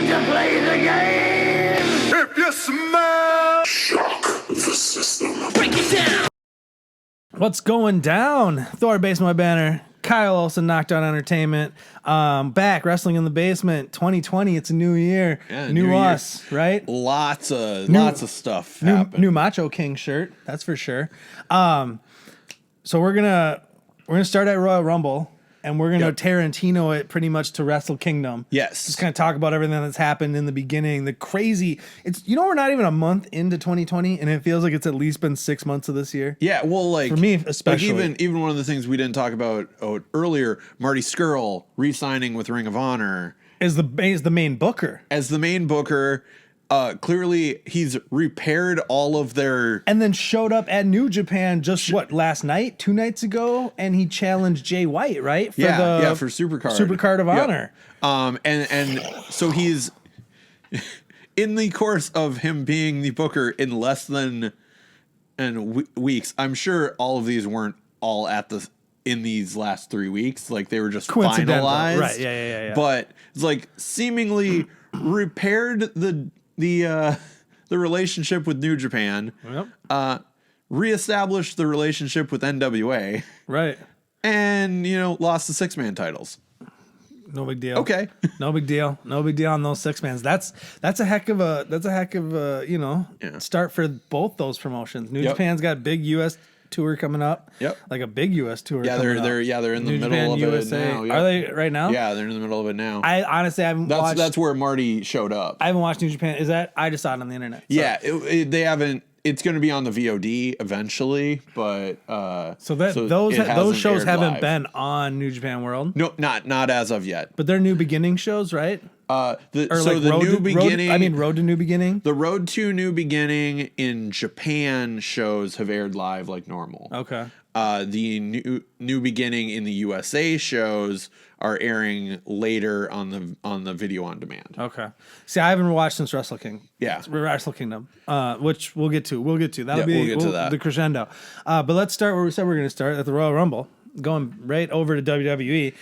to play the game? If you smell, Shock the system. Break it down. What's going down? Thor Basement Banner. Kyle Olsen, Knockdown Entertainment. Back, Wrestling in the Basement 2020. It's a new year. Yeah, new new us, year. right? Lots of stuff happened. New Macho King shirt, that's for sure. So we're gonna start at Royal Rumble, and we're gonna Tarantino it pretty much to Wrestle Kingdom. Yes. Just kind of talk about everything that's happened in the beginning. The crazy. It's we're not even a month into 2020, and it feels like it's at least been 6 months of this year. Yeah, well, like for me especially. Like even one of the things we didn't talk about earlier, Marty Scurll re-signing with Ring of Honor is the main booker. As the main booker. Clearly he's repaired all of their... And then showed up at New Japan last night, 2 nights ago, and he challenged Jay White, right? For Supercard. Supercard of Honor. And so he's... in the course of him being the booker in less than weeks, I'm sure all of these weren't all in these last 3 weeks. Like, they were just finalized. Right, yeah. But it's like seemingly repaired the relationship with New Japan, reestablished the relationship with NWA, right, and lost the 6-man titles. No big deal. Okay, no big deal. No big deal on those 6-mans. That's a heck of a start for both those promotions. New Japan's got a big U.S. tour coming up. Yep, like a big U.S. tour. Yeah, they're in the New middle Japan, of USA. it now. Yep. Are they right now? Yeah, they're in the middle of it now. I honestly haven't watched. That's where Marty showed up. I haven't watched New Japan. Is that I just saw it on the internet? So. Yeah, they haven't. It's going to be on the VOD eventually, but those shows haven't live. been on New Japan World. No, not as of yet. But they're New Beginning shows, right? Road to New Beginning. The Road to New Beginning in Japan shows have aired live like normal. Okay. The New Beginning in the USA shows are airing later on the video on demand. Okay. See, I haven't watched since Wrestle King. Yeah. Wrestle Kingdom, which we'll get to. We'll get to. That'll we'll get to that. The crescendo. But let's start where we said we were going to start, at the Royal Rumble, going right over to WWE.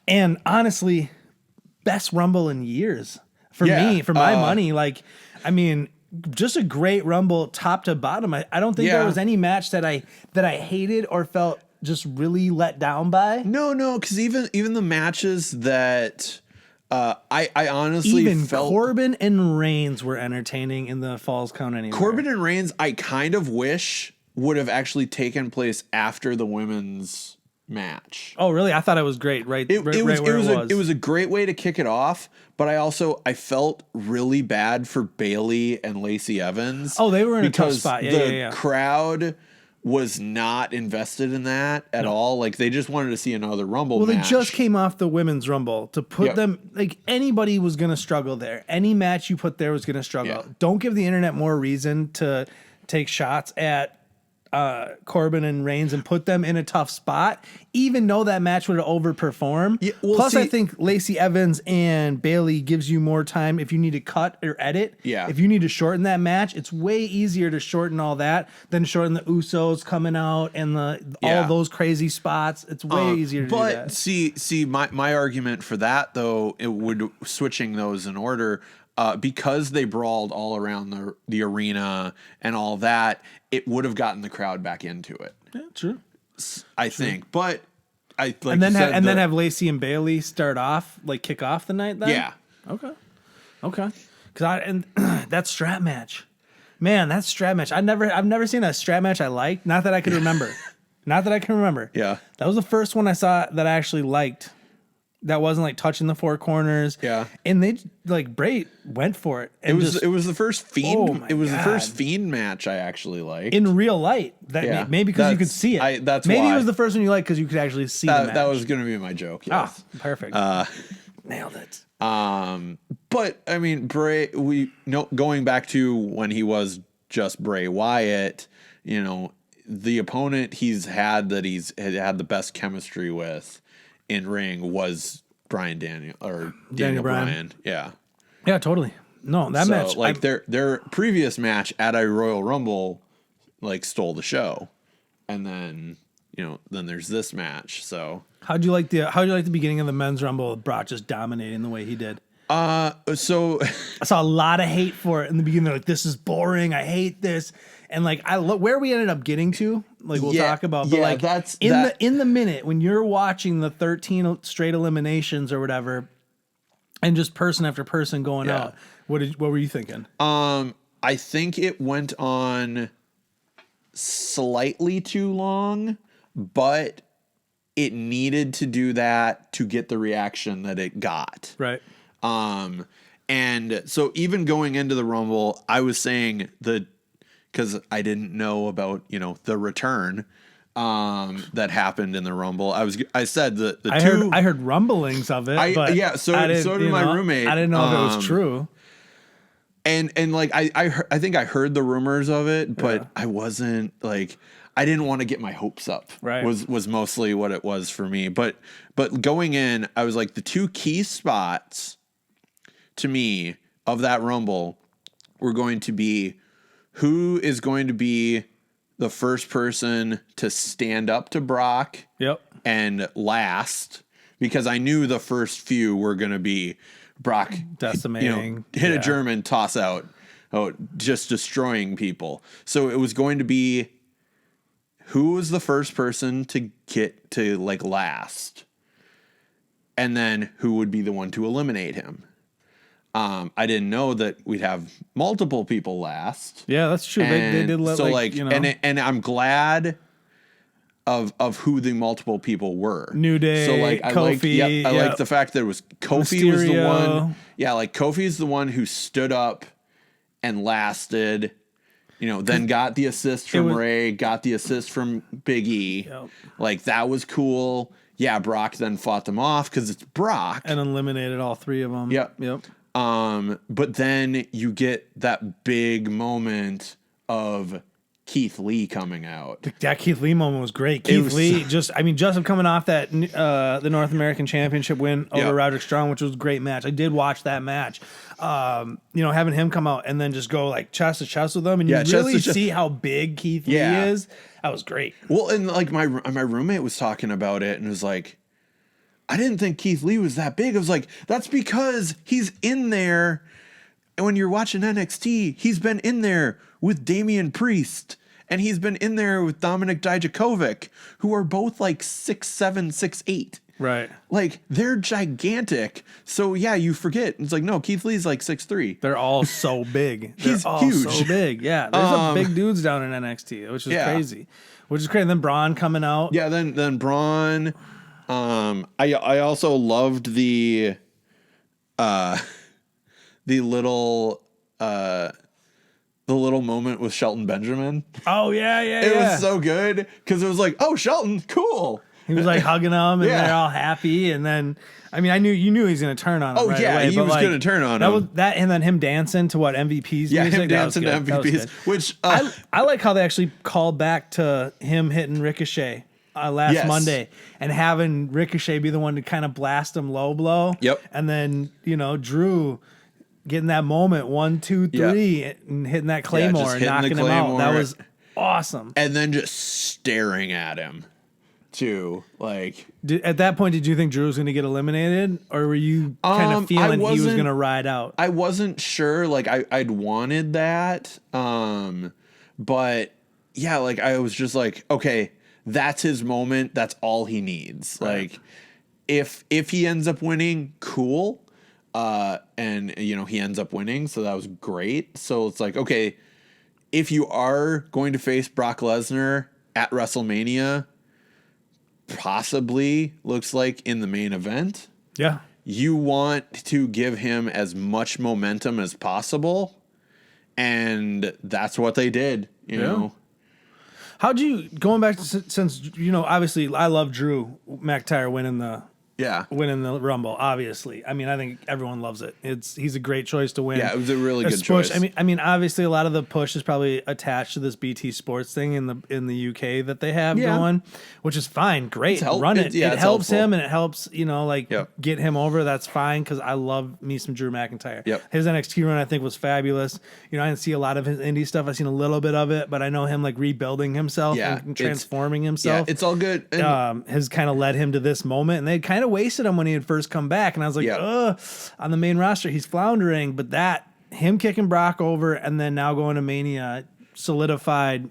And honestly, best Rumble in years for me, for my money. Like, I mean, just a great Rumble top to bottom. I don't think there was any match that I hated or felt just really let down by. No, because even the matches that I honestly felt Corbin and Reigns were entertaining in the Falls Count Anywhere. Corbin and Reigns, I kind of wish would have actually taken place after the women's match. Oh, really? I thought it was great. It was a great way to kick it off, but I felt really bad for Bayley and Lacey Evans. Oh, they were in a tough spot. The crowd was not invested in that at all. Like, they just wanted to see another Rumble match. Well, they just came off the women's Rumble. To put them, like, anybody was going to struggle there. Any match you put there was going to struggle. Yeah. Don't give the internet more reason to take shots at Corbin and Reigns and put them in a tough spot, even though that match would have overperformed. Yeah, Plus, I think Lacey Evans and Bayley gives you more time if you need to cut or edit. Yeah. If you need to shorten that match, it's way easier to shorten all that than shorten the Usos coming out and all those crazy spots. It's way easier to do that. But see, my argument for that, though, it would switching those in order. Because they brawled all around the arena and all that, it would have gotten the crowd back into it. Yeah, true. I think, but then have Lacey and Bayley kick off the night. Then yeah, okay. Because that strap match, man, that strap match. I've never seen a strap match I liked. Not that I could remember. Yeah, that was the first one I saw that I actually liked. That wasn't like touching the four corners. Yeah. And they Bray went for it. And it was the first Fiend. Oh the first Fiend match I actually liked. In real light. Maybe because you could see it. Maybe it was the first one you liked because you could actually see the match. That was going to be my joke. Yes. Ah, perfect. Nailed it. But I mean, Bray, going back to when he was just Bray Wyatt, the opponent he's had the best chemistry with in ring was Daniel Bryan. Yeah. Yeah, totally. No, that match. Like their previous match at a Royal Rumble, stole the show. And then, then there's this match. So how'd you like the beginning of the men's Rumble with Brock just dominating the way he did? So I saw a lot of hate for it in the beginning. They're like, this is boring. I hate this. And like, I look where we ended up getting to, like we'll talk about, but like in the minute when you're watching the 13 straight eliminations or whatever, and just person after person going out, what were you thinking? I think it went on slightly too long, but it needed to do that to get the reaction that it got. Right. And so even going into the Rumble, I was saying because I didn't know about, the return that happened in the Rumble. I said I heard rumblings of it. So did my roommate. I didn't know if it was true. And like I think I heard the rumors of it, but I wasn't like, I didn't want to get my hopes up. Right. Was mostly what it was for me. But going in, I was like, the two key spots to me of that Rumble were going to be who is going to be the first person to stand up to Brock. Yep. And last, because I knew the first few were going to be Brock decimating, hit a German, toss out, just destroying people. So it was going to be who was the first person to get to like last, and then who would be the one to eliminate him. I didn't know that we'd have multiple people last. Yeah, that's true. They did let, so and I'm glad of who the multiple people were. New Day, so like Kofi. I like the fact that it was Kofi Mysterio. was the one. Yeah, like Kofi's the one who stood up and lasted. Then got the assist from Ray, got the assist from Big E. Yep. Like that was cool. Yeah, Brock then fought them off because it's Brock and eliminated all three of them. Yep. But then you get that big moment of Keith Lee coming out. That Keith Lee moment was great. Keith Lee, just him coming off that the North American Championship win over Roderick Strong, which was a great match. I did watch that match. Having him come out and then just go like chest to chest with them, and you really see how big Keith Lee is. That was great. Well, and like my roommate was talking about it and was like, I didn't think Keith Lee was that big. I was like, that's because he's in there. And when you're watching NXT, he's been in there with Damian Priest, and he's been in there with Dominik Dijakovic, who are both like 6'7", 6'8". Right. Like, they're gigantic. So, yeah, you forget. It's like, no, Keith Lee's like 6'3". They're all so big. He's all huge. so big. Yeah. There's some big dudes down in NXT, which is crazy. Which is crazy. And then Braun coming out. Yeah, then Braun. I also loved the little moment with Shelton Benjamin. Oh yeah. It was so good because it was like, oh, Shelton, cool. He was like hugging them, and they're all happy. And then, I mean, you knew he was going to turn on him. Right away, he was going to turn on him. That, and then him dancing to what MVP's music. Yeah, him dancing to MVP's, which I like how they actually called back to him hitting Ricochet last Monday and having Ricochet be the one to kind of blast him low blow. Yep. And then Drew getting that moment 1, 2, 3 and hitting that Claymore and knocking him out. That was awesome. And then just staring at him too. Like at that point, did you think Drew was going to get eliminated, or were you kind of feeling he was going to ride out? I wasn't sure. Like I'd wanted that. But yeah, like I was just like, okay, that's his moment. That's all he needs. Right. Like if he ends up winning, cool. And he ends up winning, so that was great. So it's like, okay, if you are going to face Brock Lesnar at WrestleMania, possibly looks like in the main event, you want to give him as much momentum as possible, and that's what they did. You know. How'd you, going back to, since obviously I love Drew McIntyre winning the Rumble, obviously. I mean, I think everyone loves it. He's a great choice to win. Yeah, it was a really good choice. I mean, obviously, a lot of the push is probably attached to this BT Sports thing in the UK that they have going, which is fine. Great, run it. It helps him, and it helps get him over. That's fine, because I love me some Drew McIntyre. Yep. His NXT run I think was fabulous. I didn't see a lot of his indie stuff. I've seen a little bit of it, but I know him rebuilding himself and transforming himself. Yeah, it's all good. Has kind of led him to this moment, and they kind of wasted him when he had first come back, and I was like, Yeah. ugh, on the main roster he's floundering. But him kicking Brock over and then now going to Mania solidified,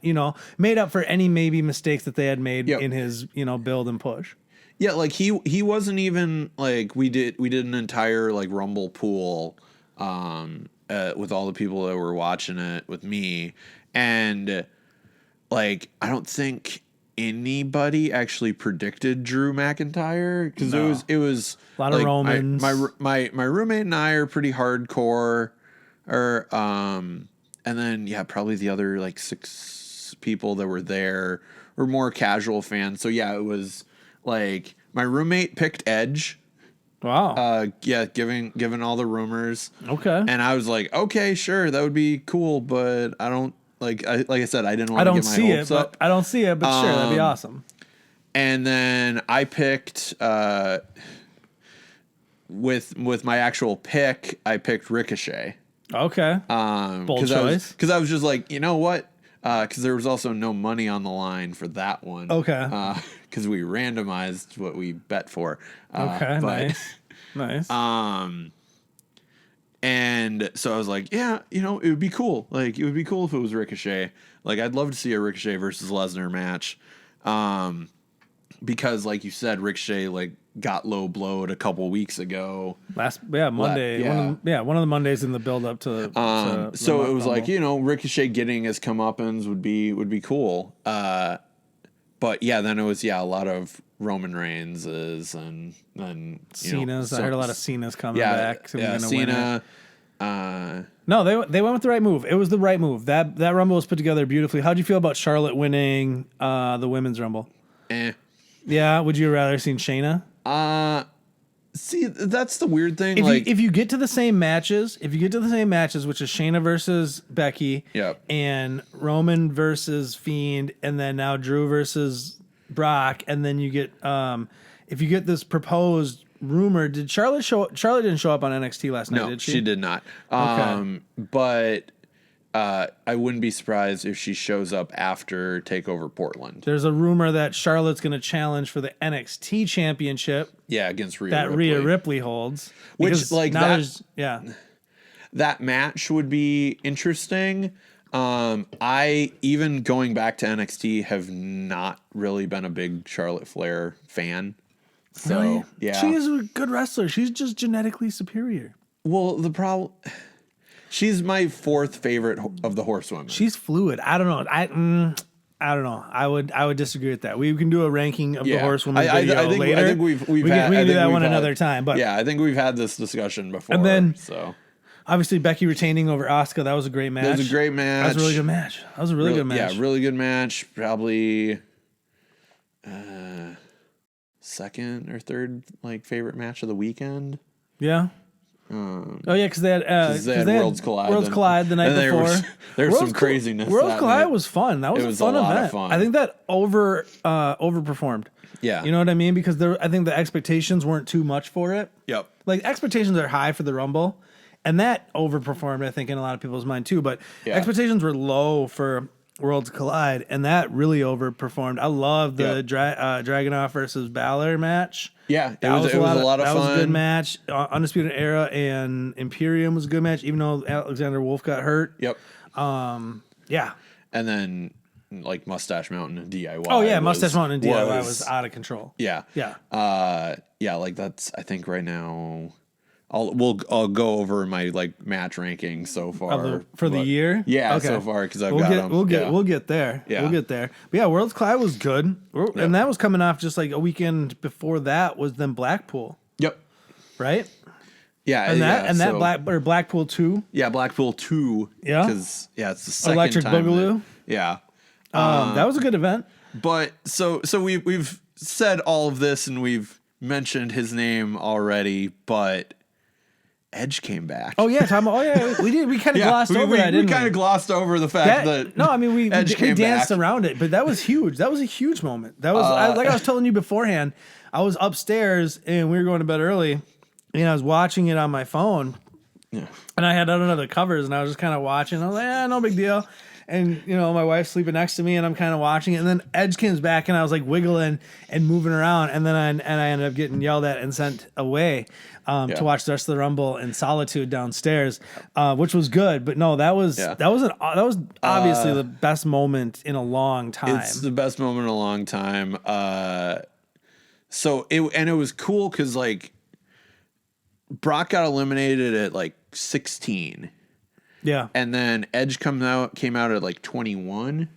made up for any maybe mistakes that they had made in his, build and push. Yeah, like he wasn't even like we did an entire like Rumble pool with all the people that were watching it with me, and like I don't think anybody actually predicted Drew McIntyre because it was a lot of Romans. My roommate and I are pretty hardcore, and then probably the other like 6 people that were there were more casual fans. So yeah, it was like my roommate picked Edge. Wow. Given all the rumors. Okay. And I was like, okay, sure, that would be cool, but I don't like I said, I didn't want to get my hopes up. I don't see it, but sure, that'd be awesome. And then I picked with my actual pick, I picked Ricochet. Okay. Bold choice. Because I was just like, you know what? Because there was also no money on the line for that one. Okay. Because we randomized what we bet for. Okay. Nice. And so I was like, yeah, it would be cool. Like, it would be cool if it was Ricochet. Like, I'd love to see a Ricochet versus Lesnar match. Because, like you said, Ricochet, like, got low blowed a couple weeks ago. Monday. One of the Mondays in the build up to. So it was like, Ricochet getting his comeuppance would be cool. But yeah, then it was a lot of Roman Reigns's and Cena's. I heard a lot of Cena's coming back. Cena. No, they went with the right move. It was the right move. That Rumble was put together beautifully. How'd you feel about Charlotte winning the women's Rumble? Yeah, would you rather seen Shayna? See, that's the weird thing. If you get to the same matches, which is Shayna versus Becky, and Roman versus Fiend, and then now Drew versus Brock, and then you get if you get this proposed rumor, did Charlotte didn't show up on NXT last night, did she? No, she did not. Okay. But I wouldn't be surprised if she shows up after TakeOver Portland. There's a rumor that Charlotte's going to challenge for the NXT championship. Yeah, against Rhea that Ripley. Rhea Ripley holds. Which, like, that match would be interesting. I, even going back to NXT, have not really been a big Charlotte Flair fan. So, really? Yeah. She is a good wrestler. She's just genetically superior. Well, the problem... She's my 4th favorite of the horsewomen. She's fluid. I don't know. I don't know. I would disagree with that. We can do a ranking of the horsewomen video later. I think we can do that one another time. But yeah, I think we've had this discussion before. And then, so obviously Becky retaining over Asuka. That was a great match. That was a great match. That was a really good match. That was a really good match. Yeah, really good match. Probably 2nd or 3rd favorite match of the weekend. Yeah. Because they had Worlds Collide. Worlds Collide the night before. There was some craziness. Worlds Collide was fun. That was a fun event. Lot of fun. I think that overperformed. Yeah. You know what I mean? Because I think the expectations weren't too much for it. Yep. Like, expectations are high for the Rumble, and that overperformed, I think, in a lot of people's mind too. But expectations were low for Worlds Collide, and that really overperformed. I love the Dragunov versus Balor match. Yeah, it was a lot of fun. That was a good match. Undisputed Era and Imperium was a good match, even though Alexander Wolf got hurt. Yep. Yeah. And then Mustache Mountain and DIY. Oh yeah, Mustache Mountain and DIY was out of control. Yeah. Yeah. That's, I think right now I'll go over my match rankings so far for the year. Yeah, okay. So far because I've got them. We'll get there. Yeah. We'll get there. But yeah, Worlds Collide was good, and that was coming off just like a weekend before that was then Blackpool. Yep. Right. Yeah, that Blackpool 2. Yeah, Blackpool 2. Yeah, because it's the second Electric time Boogaloo. That was a good event. But so we've said all of this and we've mentioned his name already, but Edge came back. Oh yeah, we did. We kind of glossed over that. We kind of glossed over the fact that no, I mean we came danced back. around it, but that was huge. That was a huge moment. That was like I was telling you beforehand. I was upstairs and we were going to bed early, and I was watching it on my phone. Yeah. And I had under the covers, and I was just kind of watching. I was like, no big deal. and my wife's sleeping next to me, and I'm kind of watching it. And then Edge comes back, and I was like wiggling and moving around, and then I ended up getting yelled at and sent away to watch the rest of the Rumble in solitude downstairs, which was good. But no, that was obviously the best moment in a long time. It's the best moment in a long time. So it was cool because like Brock got eliminated at like 16. Yeah. And then Edge came out at like 21.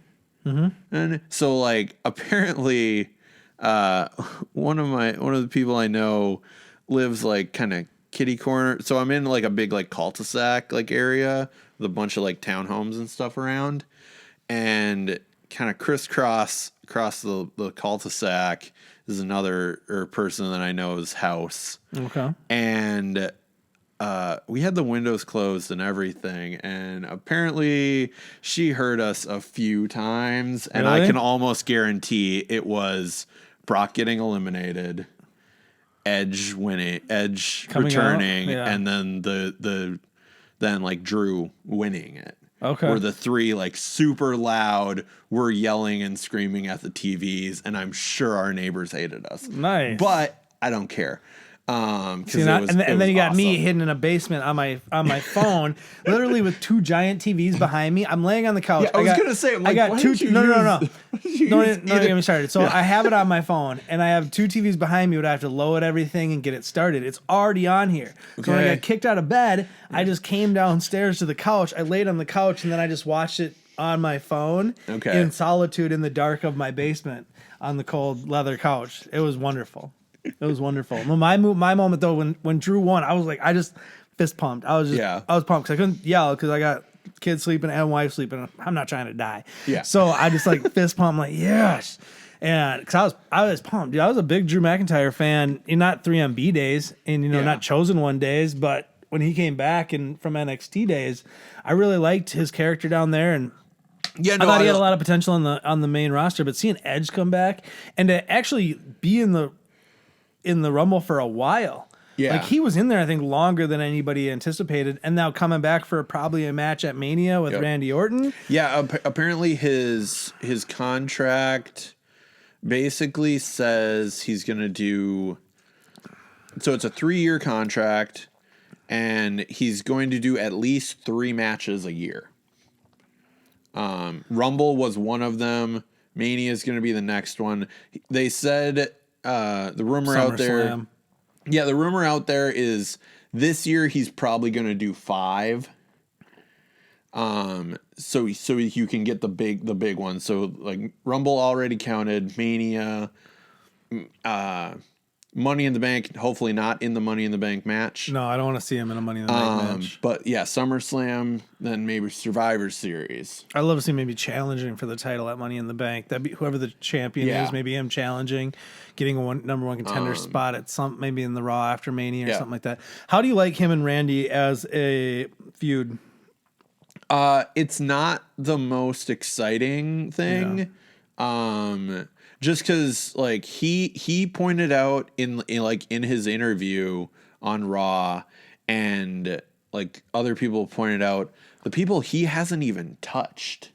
Mm-hmm. And so like apparently one of the people I know lives like kind of kitty corner. So I'm in like a big like cul-de-sac like area with a bunch of like townhomes and stuff around, and kind of crisscross across the cul-de-sac is another person that I know's house. Okay. And we had the windows closed and everything, and apparently she heard us a few times, and I can almost guarantee it was Brock getting eliminated, Edge winning, Edge returning, and then then like Drew winning it. Okay. Where the three like super loud were yelling and screaming at the TVs, and I'm sure our neighbors hated us. Nice. But I don't care. And then you got awesome. Me hidden in a basement on my phone, literally with two giant TVs behind me. I'm laying on the couch. Yeah, I was gonna say, I got two. No. Don't get me started. So I have it on my phone, and I have two TVs behind me. But I have to load everything and get it started. It's already on here. Okay. So when I got kicked out of bed, I just came downstairs to the couch. I laid on the couch, and then I just watched it on my phone in solitude in the dark of my basement on the cold leather couch. It was wonderful. It was wonderful. Well, my moment though, when Drew won, I was like, I just fist pumped. I was pumped because I couldn't yell because I got kids sleeping and wife sleeping. I'm not trying to die. Yeah. So I just like fist pumped, like yes, and because I was pumped. Dude, I was a big Drew McIntyre fan. Not 3MB days and not Chosen One days, but when he came back and from NXT days, I really liked his character down there and. I thought he had a lot of potential on the main roster, but seeing Edge come back and to actually be in the Rumble for a while. Yeah. Like he was in there, I think, longer than anybody anticipated, and now coming back for probably a match at Mania with Randy Orton. Yeah, apparently his contract basically says he's going to do... So it's a 3-year contract, and he's going to do at least 3 matches a year. Rumble was one of them. Mania is going to be the next one. They said... the rumor out there, the rumor out there is this year he's probably going to do 5. So you can get the big one. So like Rumble already counted, Mania, Money in the Bank. Hopefully not in the Money in the Bank match. No, I don't want to see him in a Money in the Bank match. But yeah, SummerSlam, then maybe Survivor Series. I'd love to see him maybe challenging for the title at Money in the Bank. That'd be whoever the champion is. Maybe him challenging, getting a number one contender spot at maybe in the Raw after Mania or something like that. How do you like him and Randy as a feud? It's not the most exciting thing. Yeah. Just because, like, he pointed out in his interview on Raw, and like other people pointed out, the people he hasn't even touched,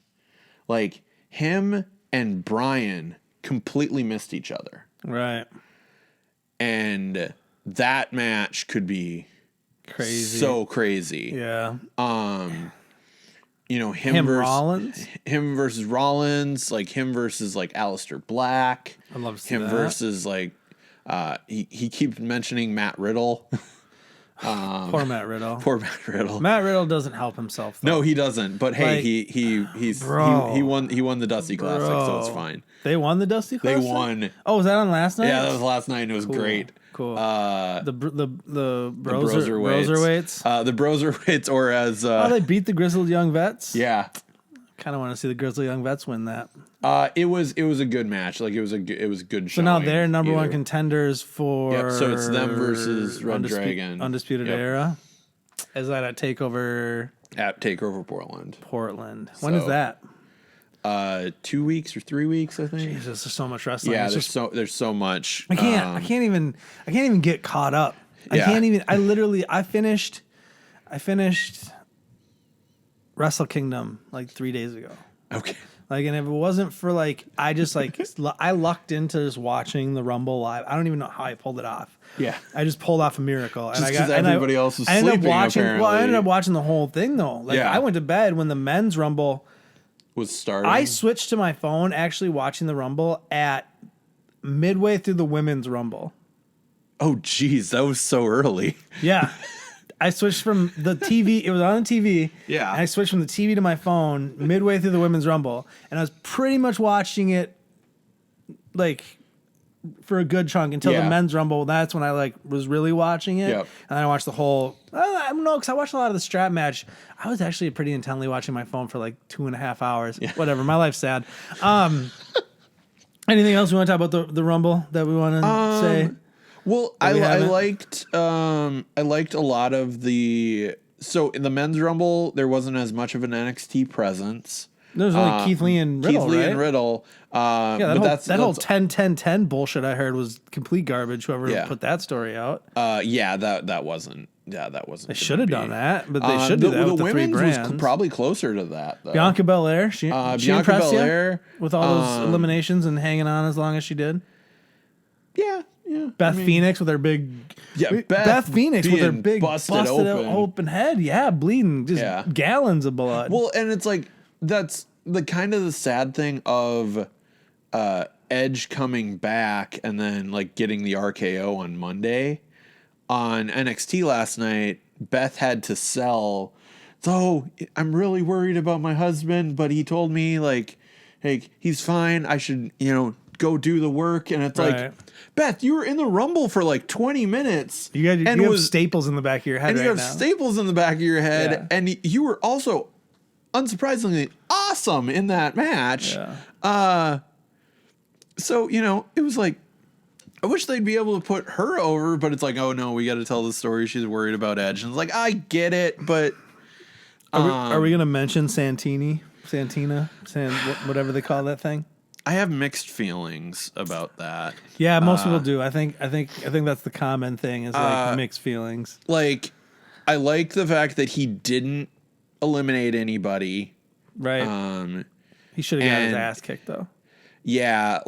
like him and Bryan, completely missed each other. Right. And that match could be crazy, so crazy. Yeah. Him Rollins? Him versus Rollins, like him versus like Aleister Black. I'd love to see him that. Versus like he keeps mentioning Matt Riddle. Poor Matt Riddle. Poor Matt Riddle. Matt Riddle doesn't help himself, though. No, he doesn't. But hey, he won the Dusty Classic, so it's fine. They won the Dusty Classic? They won. Oh, was that on last night? Yeah, that was last night, and it was great. Cool. The Broserweights. The Broserweights, or as they beat the Grizzled Young Vets. Yeah. Kind of want to see the Grizzled Young Vets win that. It was a good match. Like it was a good show. So now they're number one contenders for. Yep, so it's them versus Red Dragon. Undisputed Era. Is that at Takeover? At Takeover Portland. When is that? 2 weeks or 3 weeks, I think. Jesus, there's so much wrestling. Yeah, there's so much. I can't even get caught up. I finished Wrestle Kingdom like 3 days ago. Okay. Like, and if it wasn't for like, I just like, I lucked into just watching the Rumble live. I don't even know how I pulled it off. Yeah. I just pulled off a miracle. Just and I 'cause everybody else was I ended sleeping, up watching, well, I ended apparently. up watching the whole thing though. Like, Yeah. I went to bed when the men's Rumble, Was starting. I switched to my phone actually watching the Rumble at midway through the women's Rumble. Oh, geez. That was so early. Yeah. I switched from the TV. It was on the TV. Yeah. And I switched from the TV to my phone midway through the women's Rumble. And I was pretty much watching it like for a good chunk until the Yeah. men's Rumble. That's when I like was really watching it. Yep. And then I watched the whole, I don't know, because I watched a lot of the strap match. I was actually pretty intently watching my phone for like 2.5 hours. Yeah. Whatever. My life's sad. Anything else we want to talk about the Rumble that we want to say? Well, I liked a lot of the. So in the men's Rumble, there wasn't as much of an NXT presence. There's only Keith Lee and Riddle, Keith Lee right? and Riddle. Yeah, that whole 10-10-10 bullshit I heard was complete garbage. Whoever put that story out. That wasn't. They should have done that, but they should do that with the three women's brands. was probably closer to that. Though. Bianca Belair, she Bianca impressed Belair you with all those eliminations and hanging on as long as she did. Yeah. Beth Phoenix with her big. Yeah, Beth Phoenix with her being big busted open head. Yeah, bleeding just gallons of blood. Well, and it's like that's the kind of the sad thing of Edge coming back and then like getting the RKO on Monday. On NXT last night, Beth had to sell. So I'm really worried about my husband, but he told me like, hey, he's fine. I should, go do the work. And it's like, Beth, you were in the Rumble for like 20 minutes. You have staples in the back of your head and right you have now. staples in the back of your head. Yeah. And you were also, unsurprisingly, awesome in that match. Yeah. So, it was like, I wish they'd be able to put her over, but it's like, oh no, we got to tell the story. She's worried about Edge. And it's like, I get it, but. Are we going to mention Santina, whatever they call that thing? I have mixed feelings about that. Yeah, most people do. I think that's the common thing is like mixed feelings. Like, I like the fact that he didn't eliminate anybody. Right. He should have got his ass kicked though. Yeah,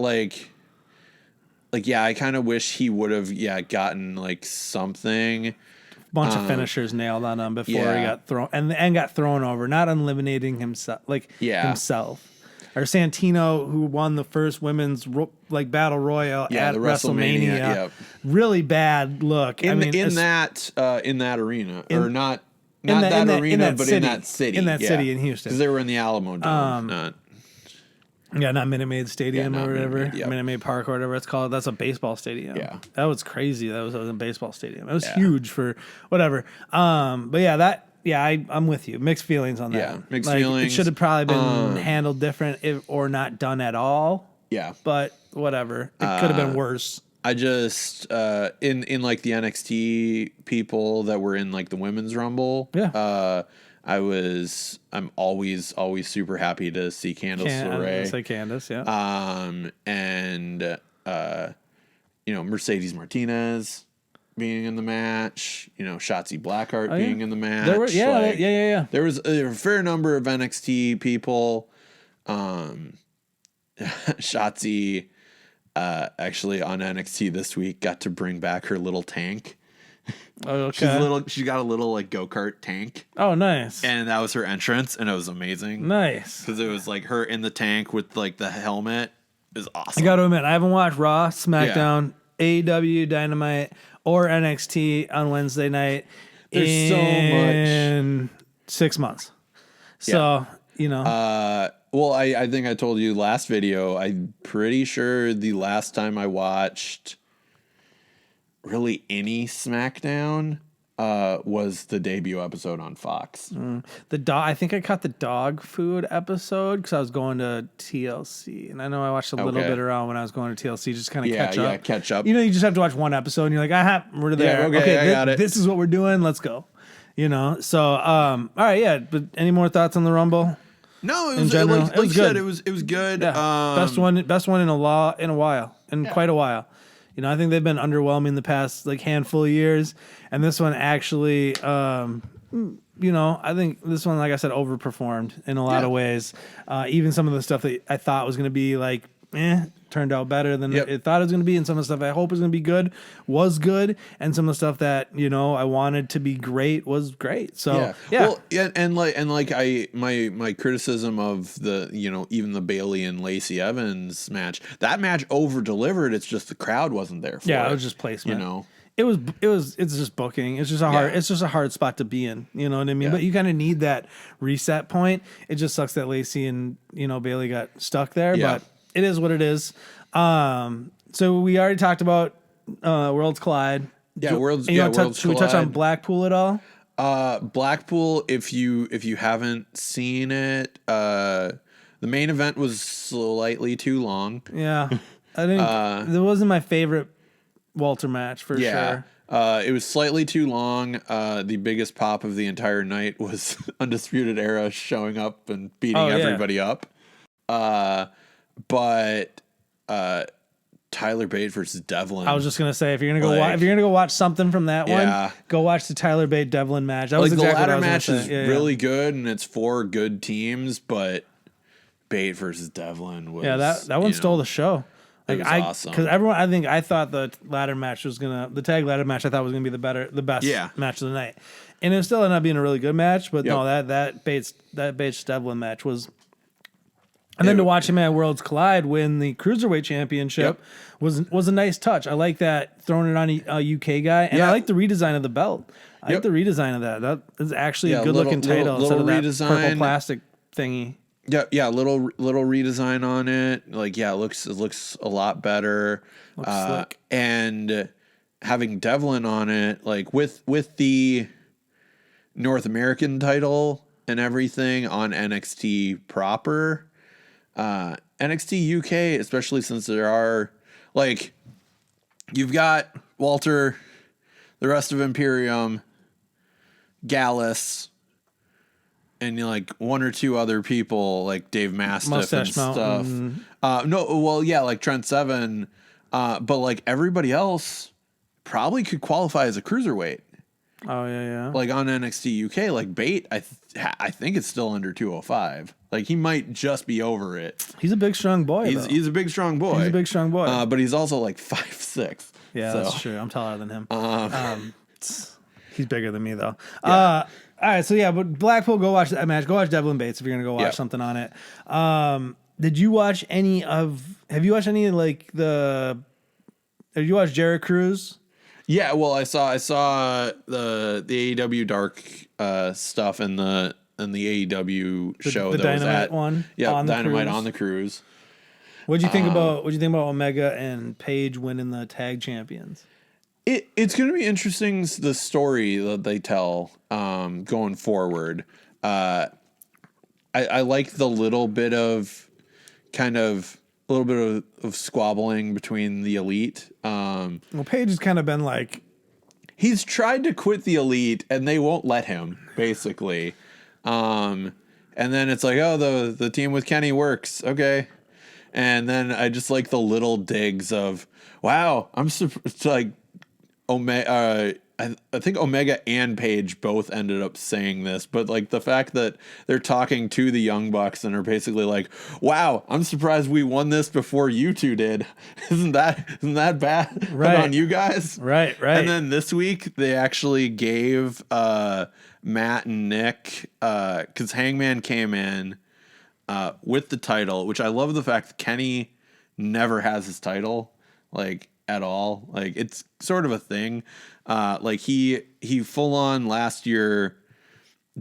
I kind of wish he would have gotten like something. Bunch of finishers nailed on him before he got thrown and got thrown over, not eliminating himself himself. Or Santino, who won the first women's battle royal at the WrestleMania. Yep. Really bad look. In that arena, or not that arena, but in that city. In that city in Houston. Because they were in the Alamo Dome. Not Minute Maid Stadium or whatever. Minute Maid Park or whatever it's called. That's a baseball stadium. Yeah. That was crazy. That was a baseball stadium. It was huge for whatever. But I'm with you. Mixed feelings on that. Yeah, mixed feelings. It should have probably been handled different or not done at all. Yeah. But whatever. It could have been worse. I just in like the NXT people that were in like the women's Rumble. Yeah. I'm always super happy to see Candice LeRae. Say Candice, yeah. And Mercedes Martinez being in the match, Shotzi Blackheart being in the match. There were, yeah. There was a fair number of NXT people. Shotzi actually on NXT this week got to bring back her little tank. Oh, okay. She got a little like go-kart tank. Oh, nice. And that was her entrance, and it was amazing. Nice. Because it was like her in the tank with like the helmet. It was awesome. I got to admit, I haven't watched Raw, SmackDown, AEW, Dynamite, or NXT on Wednesday night There's so in 6 months. So, Well, I think I told you last video, I'm pretty sure the last time I watched really any SmackDown was the debut episode on Fox. I think I caught the dog food episode because I was going to TLC, and I know I watched a little bit around when I was going to TLC, just kind of catch up. Yeah, catch up. You just have to watch one episode, and you're like, we're there. Okay, I got it. This is what we're doing. Let's go. So all right, yeah. But any more thoughts on the Rumble? No, it in was general, like you said, it was good. Yeah. Best one in a while, quite a while. I think they've been underwhelming the past handful of years, and this one actually I think this one, like I said, overperformed in a lot of ways. Even some of the stuff that I thought was going to be like, turned out better than it thought it was going to be. And some of the stuff I hope was going to be good was good. And some of the stuff that, I wanted to be great was great. So, Well, my criticism of the, even the Bailey and Lacey Evans match, that match over delivered. It's just the crowd wasn't there for it. Yeah, it was just placement. It's just booking. It's just a hard spot to be in. You know what I mean? Yeah. But you kind of need that reset point. It just sucks that Lacey and, Bailey got stuck there, but it is what it is. So we already talked about, Worlds Collide. Yeah. Worlds Should we touch on Collide. Blackpool at all? Blackpool, if you haven't seen it, the main event was slightly too long. Yeah. I think it wasn't my favorite Walter match for sure. It was slightly too long. The biggest pop of the entire night was Undisputed Era showing up and beating everybody up. But Tyler Bate versus Devlin. I was just gonna say, if you're gonna go watch something from that one, go watch the Tyler Bate Devlin match. That was exactly the ladder what I was match is say. really good, and it's 4 good teams. But Bate versus Devlin was that one stole the show. It was awesome. Because I thought the ladder match the tag ladder match I thought was gonna be the best match of the night, and it still ended up being a really good match. But no, that Bates Devlin match was. And then to watch him at Worlds Collide win the Cruiserweight Championship was a nice touch. I like that, throwing it on a UK guy. And I like the redesign of the belt. I like the redesign of that. That is actually a good-looking title instead of that purple plastic thingy. Yeah, little redesign on it. It looks a lot better. Looks slick. And having Devlin on it, with the North American title and everything on NXT proper. NXT UK, especially since there are you've got Walter, the rest of Imperium, Gallus, and one or two other people like Dave Mastiff Mustache and stuff. Trent Seven, but everybody else probably could qualify as a cruiserweight. Oh yeah. On NXT UK, Bate, I think it's still under 205. He might just be over it. He's a big strong boy. He's a big strong boy. He's a big strong boy. But he's also 5'6". Yeah, that's true. I'm taller than him. He's bigger than me though. Yeah. All right, so but Blackpool, go watch that match. Go watch Devlin Bates if you're gonna go watch something on it. Did you watch any of? Have you watched any of Have you watched Jarrett Cruz? Yeah, well, I saw the AEW Dark stuff and the AEW show the that Dynamite was at one. Yeah, on Dynamite the on the cruise. What'd you think about Omega and Paige winning the tag champions? It's going to be interesting, the story that they tell going forward. I like the little bit of squabbling between the elite. Well, Paige has kind of been he's tried to quit the elite and they won't let him, basically. And then it's the team with Kenny works. Okay. And then I just like the little digs of, wow, I'm Omega. I think Omega and Paige both ended up saying this, but the fact that they're talking to the Young Bucks and are basically wow, I'm surprised we won this before you two did. Isn't that bad? Right. On you guys? Right. And then this week they actually gave Matt and Nick, because Hangman came in with the title, which I love the fact that Kenny never has his title at all. It's sort of a thing. He full on last year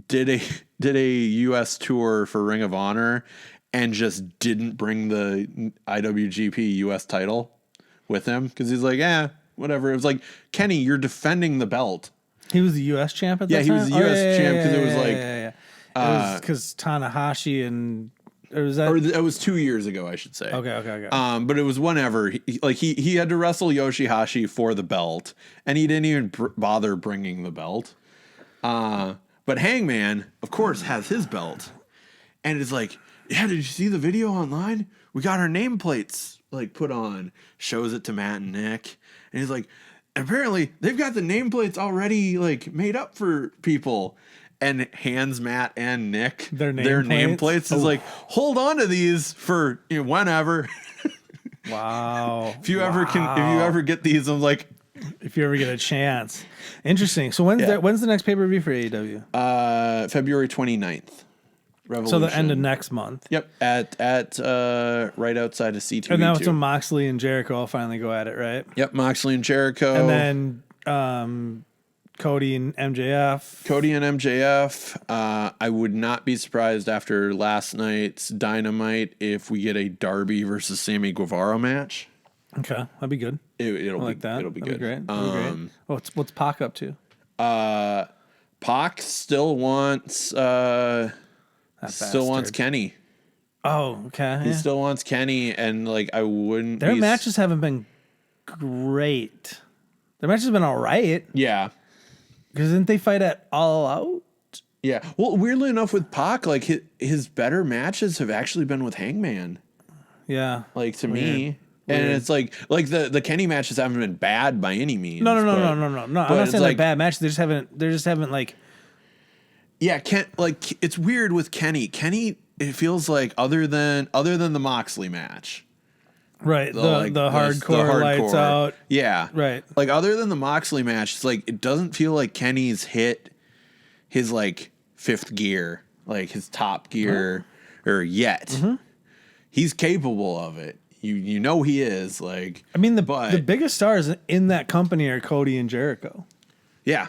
did a US tour for Ring of Honor and just didn't bring the IWGP US title with him because he's whatever. It was Kenny, you're defending the belt. He was the US champ at that time? He was the US champ because it was It was because Tanahashi and... Or it was 2 years ago, I should say. Okay. But it was whenever he had to wrestle Yoshihashi for the belt, and he didn't even bother bringing the belt. But Hangman, of course, has his belt, and it's yeah, did you see the video online? We got our nameplates put on. Shows it to Matt and Nick, and he's apparently they've got the nameplates already made up for people. and hands Matt and Nick Their nameplates. Oh. Is like, hold on to these for whenever. Wow. If you ever get these, I'm like, if you ever get a chance. Interesting. So when's the next pay-per-view for AEW? February 29th. Revolution. So the end of next month. Yep. At right outside of C2. And that's when Moxley and Jericho will finally go at it, right? Yep. Moxley and Jericho. And then Cody and MJF. I would not be surprised after last night's Dynamite if we get a Darby versus Sammy Guevara match. Okay, that'd be good. It'll like be that. It'll be That'd good. Be great. What's Pac up to? Pac still wants Kenny. Oh, okay. He still wants Kenny, and like I wouldn't. Their matches haven't been great. Their matches have been all right. Yeah. Because didn't they fight at All Out? Yeah. Well, weirdly enough, with Pac, like his better matches have actually been with Hangman. Yeah. Like to me. And it's like the Kenny matches haven't been bad by any means. No. I'm not saying they're bad matches. They just haven't like. Yeah, it's weird with Kenny. Kenny, it feels like other than the Moxley match. Right. The hardcore lights out. Yeah. Right. Like other than the Moxley match, it's like it doesn't feel like Kenny's hit his like fifth gear, like his top gear or yet. Mm-hmm. He's capable of it. You know he is, like. I mean, the biggest stars in that company are Cody and Jericho. Yeah.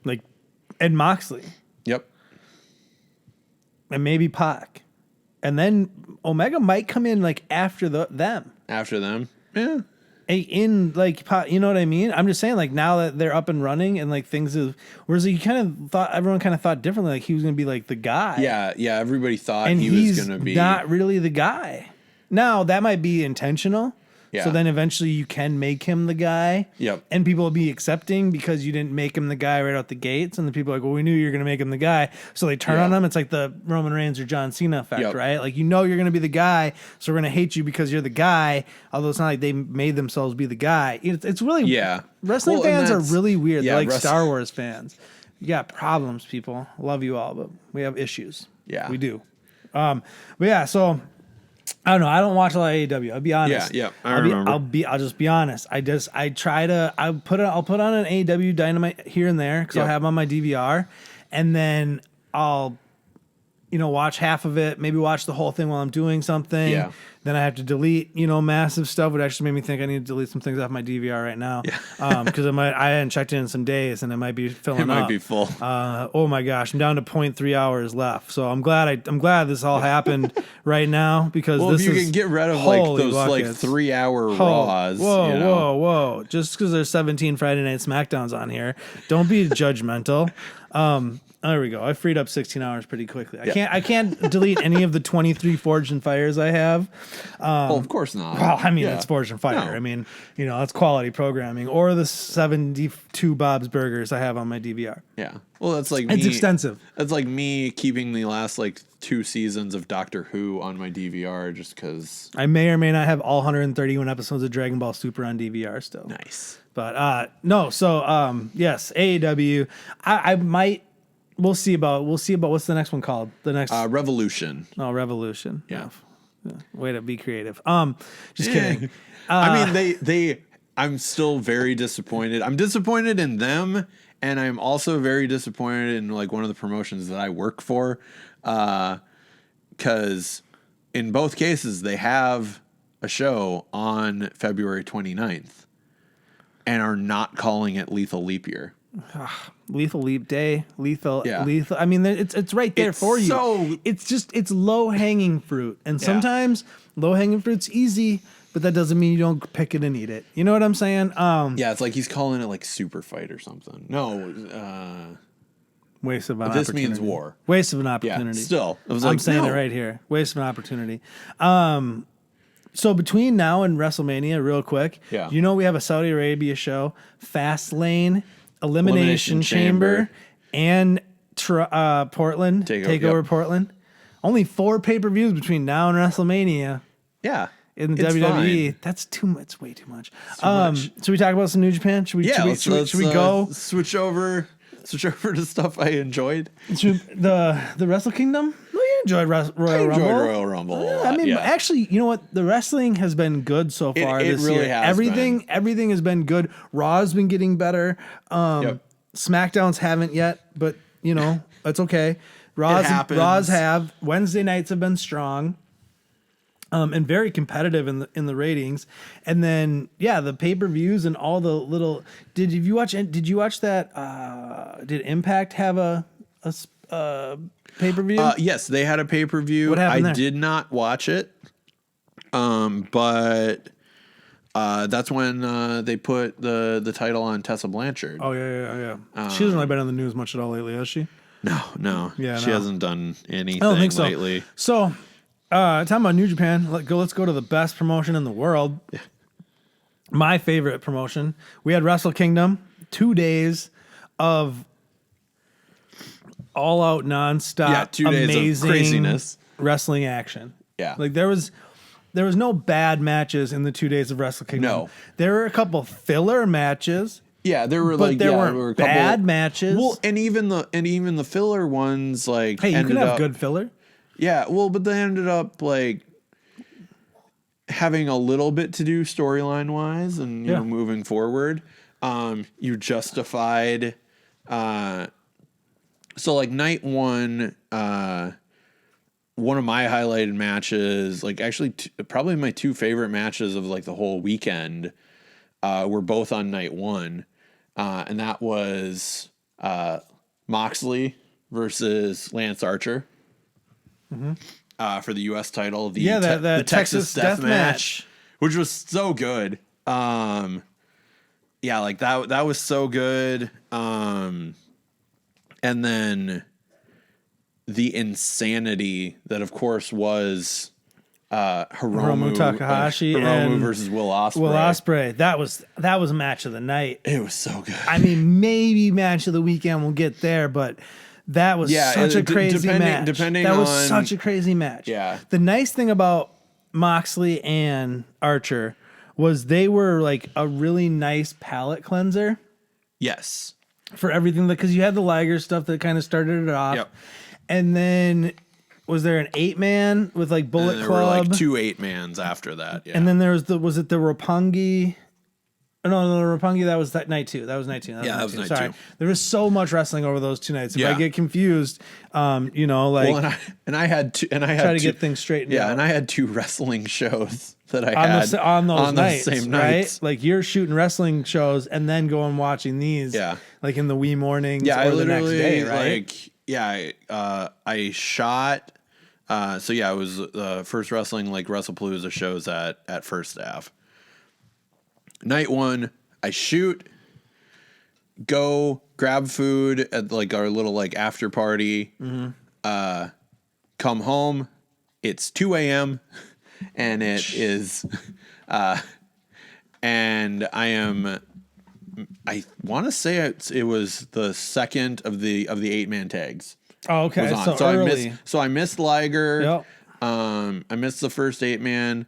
Like, and Moxley. Yep. And maybe Pac. And then Omega might come in, like, after them. After them? Yeah. In, like, you know what I mean? I'm just saying, like, now that they're up and running and, like, things have... Whereas everyone kind of thought differently, like, he was going to be, like, the guy. Yeah, everybody thought and he was going to be... not really the guy. Now, that might be intentional. Yeah. So then eventually you can make him the guy. Yep. And people will be accepting because you didn't make him the guy right out the gates. And the people are like, well, we knew you were going to make him the guy. So they turn on him. It's like the Roman Reigns or John Cena effect, right? Like, you're going to be the guy, so we're going to hate you because you're the guy. Although it's not like they made themselves be the guy. It's really... Yeah. Wrestling fans are really weird. They're like Star Wars fans. You got problems, people. Love you all, but we have issues. Yeah. We do. But yeah, so... I don't know. I don't watch a lot of AEW. I'll be honest. Yeah. I remember. I'll just be honest. I'll put on an AEW Dynamite here and there because I'll have them on my DVR, and then I'll, watch half of it. Maybe watch the whole thing while I'm doing something. Yeah. Then I have to delete, massive stuff, which actually made me think I need to delete some things off my DVR right now. Yeah. Because I hadn't checked in some days and it might be filling up. It might be full. Oh my gosh, I'm down to 0.3 hours left. So I'm glad this all happened right now because if you can get rid of like those buckets. 3 hour Raws. Whoa. Just because there's 17 Friday Night SmackDowns on here, don't be judgmental. There we go. I freed up 16 hours pretty quickly. I can't delete any of the 23 Forged and Fires I have. Well, of course not. Well, I mean, it's Forged and Fire. No. I mean, that's quality programming. Or the 72 Bob's Burgers I have on my DVR. Yeah. Well, that's like it's extensive. That's like me keeping the last like 2 seasons of Doctor Who on my DVR just because. I may or may not have all 131 episodes of Dragon Ball Super on DVR still. Nice. But no. So yes, AEW. I might. We'll see about what's the next one called? The next Revolution. Oh, Revolution. Yeah. Way to be creative. Just kidding. I mean, I'm still very disappointed. I'm disappointed in them, and I'm also very disappointed in like one of the promotions that I work for, because in both cases they have a show on February 29th and are not calling it Lethal Leap Year. Lethal Leap Day, lethal. I mean, it's right there for you. So it's low hanging fruit, and sometimes low hanging fruit's easy, but that doesn't mean you don't pick it and eat it. You know what I'm saying? It's like he's calling it like Super Fight or something. No, waste of an opportunity. This means war. Waste of an opportunity. Yeah, still, I'm saying it right here. Waste of an opportunity. So between now and WrestleMania, real quick, we have a Saudi Arabia show, Fastlane, Elimination Chamber, and Portland, Takeover Portland. Only 4 pay-per-views between now and WrestleMania. Yeah. In the WWE. Fine. That's too much. It's way too much. Should we talk about some New Japan? Should we go? Switch over. switch over to stuff I enjoyed. The Wrestle Kingdom. Well, you enjoyed Royal Rumble. Royal Rumble. A lot, I mean, yeah. actually, you know what? The wrestling has been good so far It this really year. has Everything has been good. Raw's been getting better. Yep. SmackDowns haven't yet, but you know that's okay. Raws have. Wednesday nights have been strong. And very competitive in the ratings, and then the pay-per-views and all the little. Did you watch that? Did Impact have a pay-per-view? Yes, they had a pay-per-view. What happened there? I did not watch it, but that's when they put the title on Tessa Blanchard. Oh yeah. She hasn't really been in the news much at all lately, has she? No. Yeah, she no. hasn't done anything I don't think lately. So, talking about New Japan, let's go to the best promotion in the world. Yeah. My favorite promotion. We had Wrestle Kingdom, 2 days of all out nonstop, 2 days amazing of craziness, wrestling action. Yeah, like there was no bad matches in the 2 days of Wrestle Kingdom. No, there were a couple filler matches. Yeah, there were but there weren't bad matches. Well, and even the filler ones, like, hey, you can have good filler. Yeah, well, but they ended up like having a little bit to do storyline wise, and you know, moving forward, you justified. So like night one, one of my highlighted matches, like actually probably my two favorite matches of like the whole weekend, were both on night one. And that was Moxley versus Lance Archer for the U.S. title. The Texas Death Match, which was so good. Like that was so good. And then the insanity that, of course, was Hiromu Takahashi and versus Will Ospreay. That was a match of the night. It was so good. I mean, maybe match of the weekend we'll get there, but that was such a crazy match. That was such a crazy match. Yeah. The nice thing about Moxley and Archer was they were like a really nice palate cleanser. Yes. For everything, because you had the Liger stuff that kind of started it off. Yep. And then was there an 8-man with like Bullet there Club? There were like 2 8-mans after that. Yeah. And then there was it the Roppongi? No, the Roppongi, that was that night two. That was night two. That was night Sorry. two. There was so much wrestling over those 2 nights. If I get confused, you know, like. Well, and I had try to get things straightened out. Yeah, and I had 2 wrestling shows that I had on those nights, same nights. Right? Like you're shooting wrestling shows and then going watching these. Yeah. Like in the wee mornings or the next day, right? I shot. So yeah, it was the first wrestling like WrestlePalooza shows at First Staff. Night one, I shoot, go grab food at like our little like after party. Come home, it's 2 a.m. and it is, and I want to say it was the second of the 8-man tags. Oh, okay. So I missed Liger. Yep. I missed the first 8-man.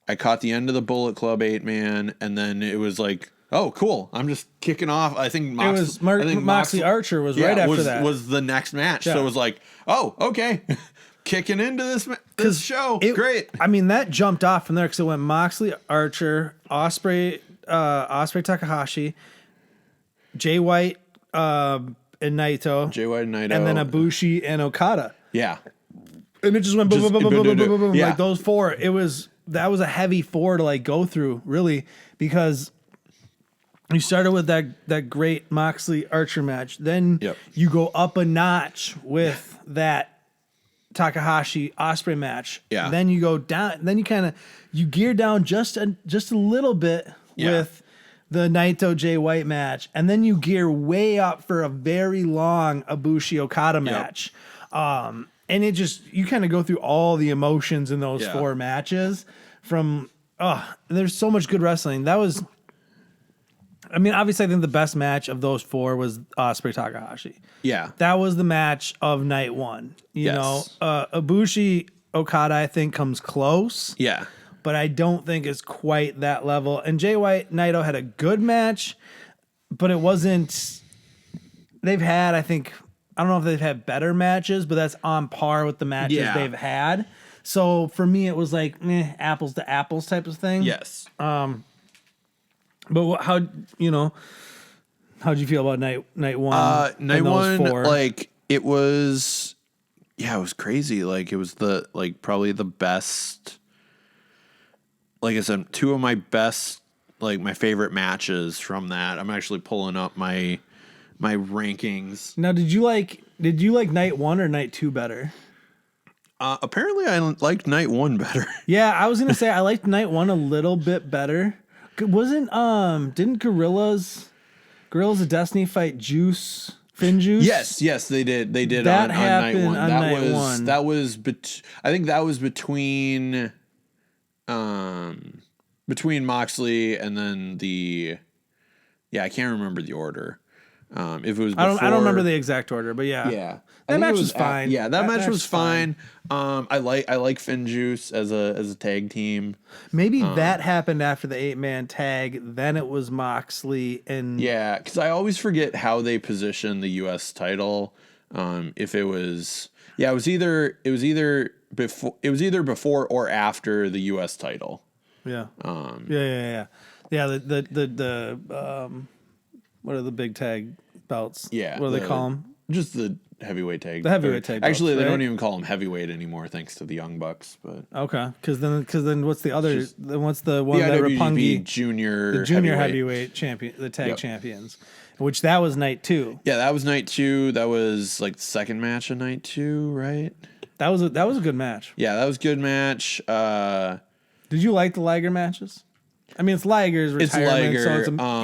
I caught the end of the Bullet Club 8-man, and then it was like, oh, cool. I'm just kicking off. I think Moxley Archer was right after that. Was the next match. Yeah. So it was like, oh, okay. Kicking into this show. Great. I mean, that jumped off from there because it went Moxley Archer, Ospreay Takahashi, Jay White and Naito. And then Ibushi and Okada. Yeah. And it just went boom, boom, boom, boom, boom, boom, boom. Like those 4. That was a heavy 4 to like go through, really, because you started with that great Moxley Archer match. Then you go up a notch with that Takahashi Ospreay match. Yeah. Then you go down. Then you gear down just a little bit with the Naito Jay White match, and then you gear way up for a very long Ibushi Okada match. And it just, you kind of go through all the emotions in those 4 matches there's so much good wrestling. That was, I mean, obviously I think the best match of those 4 was Ospreay Takahashi. Yeah. That was the match of night 1. You know, Ibushi Okada, I think, comes close. Yeah. But I don't think it's quite that level. And Jay White Naito had a good match, but it wasn't they've had, I think, I don't know if they've had better matches, but that's on par with the matches Yeah. they've had. So for me, it was like apples to apples type of thing. Yes. But how'd you feel about night one? Night and those one, four? like it was crazy. Like it was probably the best. Like I said, two of my best, like my favorite matches from that. I'm actually pulling up my rankings. Now, did you like night one or night two better? Apparently, I liked night one better. Yeah, I was gonna say I liked night one a little bit better. Didn't Gorillas of Destiny fight Finn Juice? Yes, they did. They did That on night happened one. on night one. I think that was between Moxley and then I can't remember the order. If it was before, I don't remember the exact order, but yeah. Yeah. That match was fine. That match was fine. I like Finn Juice as a tag team. Maybe that happened after the 8-man tag. Then it was Moxley and Yeah, because I always forget how they position the U.S. title. If it was it was either before or after the U.S. title. Yeah. Yeah. The what are the big tag belts? Yeah, What do they call them? Just the heavyweight tag. The heavyweight tag Actually, belts, they right? don't even call them heavyweight anymore, thanks to the Young Bucks. But Okay, because then what's the other? What's the one the that IWGP Roppongi junior heavyweight champion, the tag champions, which that was night two. Yeah, that was night two. That was like the second match of night two, right? That was a good match. Yeah, that was a good match. Did you like the Liger matches? I mean, it's Liger's retirement, so it's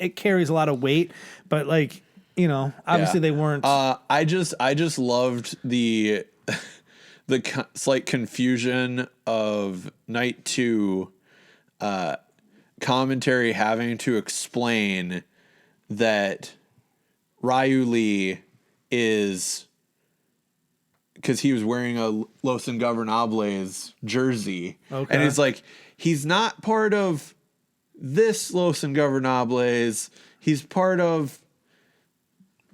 it carries a lot of weight, but obviously they weren't. I just loved the slight confusion of night two, commentary having to explain that Ryu Lee is, because he was wearing a Los Ingobernables jersey, and it's like, he's not part of this Los Ingobernables. He's part of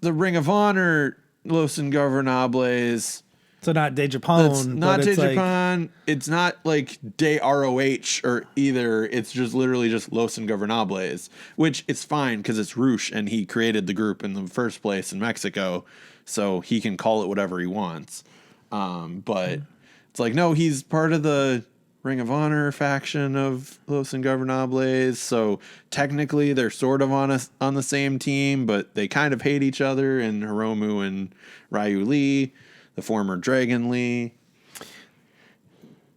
the Ring of Honor Los Ingobernables. So not De Japón. It's not De Japón. It's not like De ROH or either. It's just literally just Los Ingobernables, which it's fine because it's Rush and he created the group in the first place in Mexico, so he can call it whatever he wants. But it's like, no, he's part of the Ring of Honor faction of Los Ingobernables, so technically they're sort of on the same team, but they kind of hate each other. And Hiromu and Ryu Lee, the former Dragon Lee.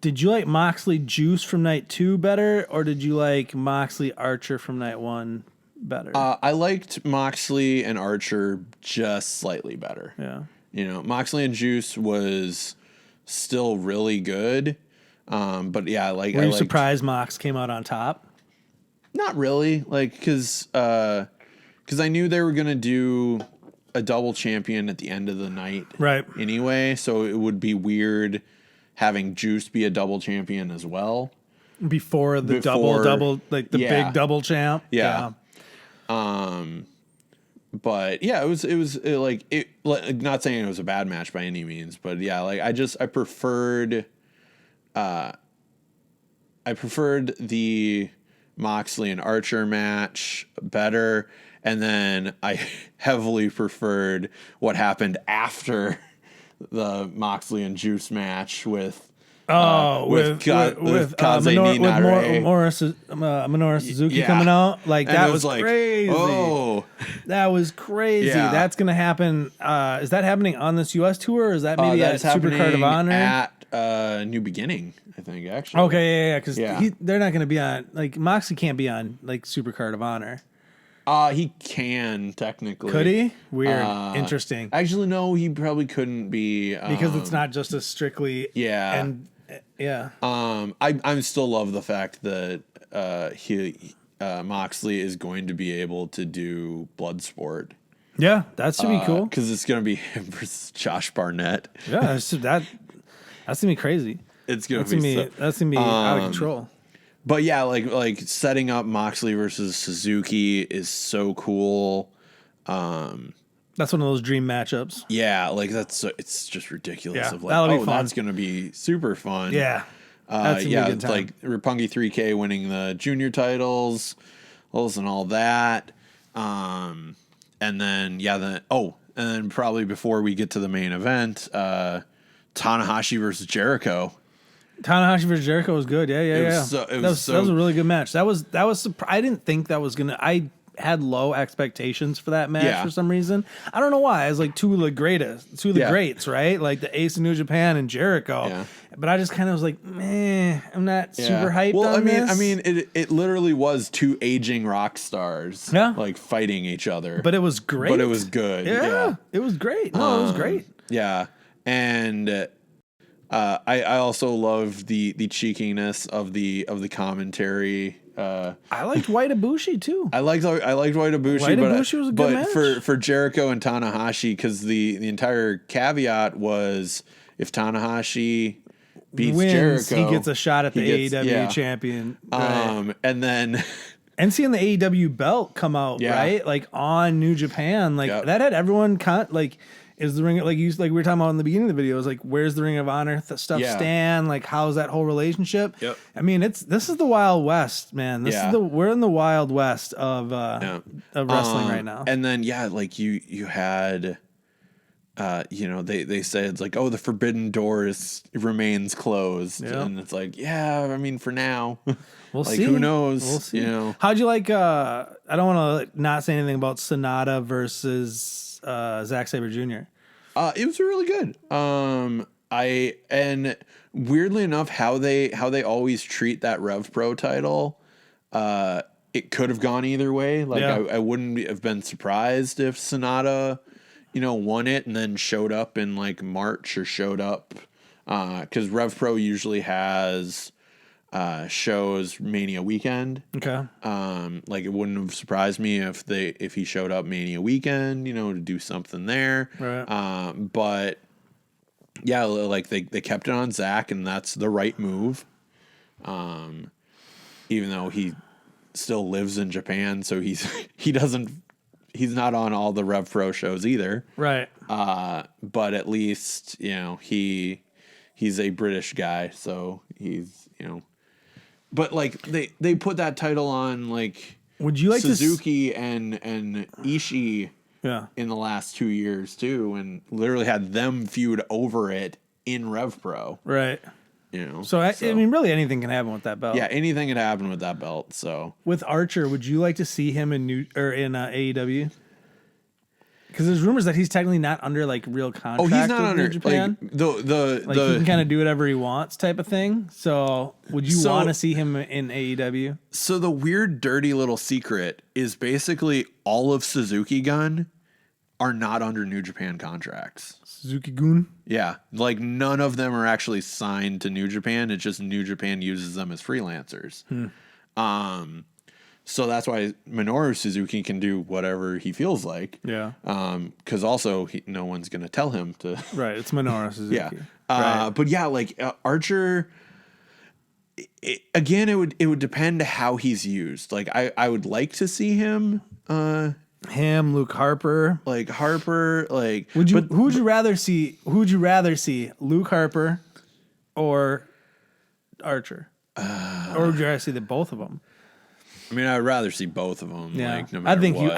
Did you like Moxley Juice from night two better, or did you like Moxley Archer from night one better? I liked Moxley and Archer just slightly better. Yeah, Moxley and Juice was still really good. But yeah, were you surprised Mox came out on top? Not really, because I knew they were gonna do a double champion at the end of the night, right? Anyway, so it would be weird having Juice be a double champion as well before double, like the big double champ. Yeah. But yeah, it was not saying it was a bad match by any means, but yeah, I preferred the Moxley and Archer match better, and then I heavily preferred what happened after the Moxley and Juice match with Kaze Minoru Suzuki coming out. That was crazy. Oh, that was crazy. Yeah. That's gonna happen. Is that happening on this U.S. tour, or is that maybe at Supercard of Honor? At New Beginning, I think, actually. Okay, yeah, because they're not gonna be on. Moxley can't be on Supercard of Honor. He can technically. Could he? Weird. Interesting. Actually, no, he probably couldn't be because it's not just a strictly I still love the fact that Moxley is going to be able to do Bloodsport. Yeah, that should be cool because it's going to be him versus Josh Barnett. Yeah, that's gonna be crazy. It's gonna be out of control. But yeah, like setting up Moxley versus Suzuki is so cool. That's one of those dream matchups. Yeah, like it's just ridiculous. Yeah, Of like, that'll be fun. that's gonna be super fun. Yeah. That's gonna be a good it's time. like Roppongi 3K winning the junior titles and all that. And then and then probably before we get to the main event, Tanahashi versus Jericho. Tanahashi versus Jericho was good. Yeah. That was a really good match. That was I didn't think that was gonna. I had low expectations for that match for some reason. I don't know why. I was like two of the greats, right? Like the Ace of New Japan and Jericho. Yeah. But I just kind of was like, meh, I'm not super hyped on this. I mean, it literally was two aging rock stars, like fighting each other. But it was great. But it was good. Yeah. It was great. No, it was great. Yeah, and I also love the cheekiness of the commentary. I liked White Ibushi too. I liked White Ibushi. White Ibushi was a good match. For Jericho and Tanahashi, because the entire caveat was if Tanahashi beats wins, Jericho, he gets a shot at the AEW champion. Right. And then and seeing the AEW belt come out, right? Like on New Japan, like that had everyone is the ring like we were talking about in the beginning of the video? Is like where's the Ring of Honor stuff stand? Like how's that whole relationship? Yep. I mean, this is the Wild West, man. We're in the Wild West of wrestling right now. And then like you had they said it's like, oh, the forbidden door remains closed, and it's like, I mean, for now, we'll like, see. Who knows? We'll see. How'd you like? I don't want to not say anything about Sonata versus Zack Sabre Jr. It was really good. And weirdly enough, how they always treat that Rev Pro title, it could have gone either way. Like I wouldn't have been surprised if Sonata, won it and then showed up in like March or showed up, because Rev Pro usually has shows Mania weekend. Okay. Like it wouldn't have surprised me if he showed up Mania weekend, to do something there. Right. But like they kept it on Zach, and that's the right move. Even though he still lives in Japan, so he's not on all the Rev Pro shows either. Right. But at least, he's a British guy, so he's, but like they put that title on like would you like Suzuki and Ishii in the last 2 years too, and literally had them feud over it in Rev Pro. Right. So I mean, really anything can happen with that belt. Yeah, anything can happen with that belt. So with Archer, would you like to see him in AEW? Because there's rumors that he's technically not under like real contract. Oh, he's not with under New Japan. Like he can kind of do whatever he wants, type of thing. So would you want to see him in AEW? So the weird, dirty little secret is basically all of Suzuki Gun are not under New Japan contracts. Suzuki Gun? Yeah, like none of them are actually signed to New Japan. It's just New Japan uses them as freelancers. So that's why Minoru Suzuki can do whatever he feels like. Yeah. Because also no one's gonna tell him to. Right. It's Minoru Suzuki. Yeah. Right. But like Archer. Again, it would depend how he's used. Like I would like to see him. Luke Harper. Like Harper. Like who would you rather see? Who would you rather see? Luke Harper or Archer? Or would you rather see both of them? I mean, I'd rather see both of them. Yeah, like, no matter what,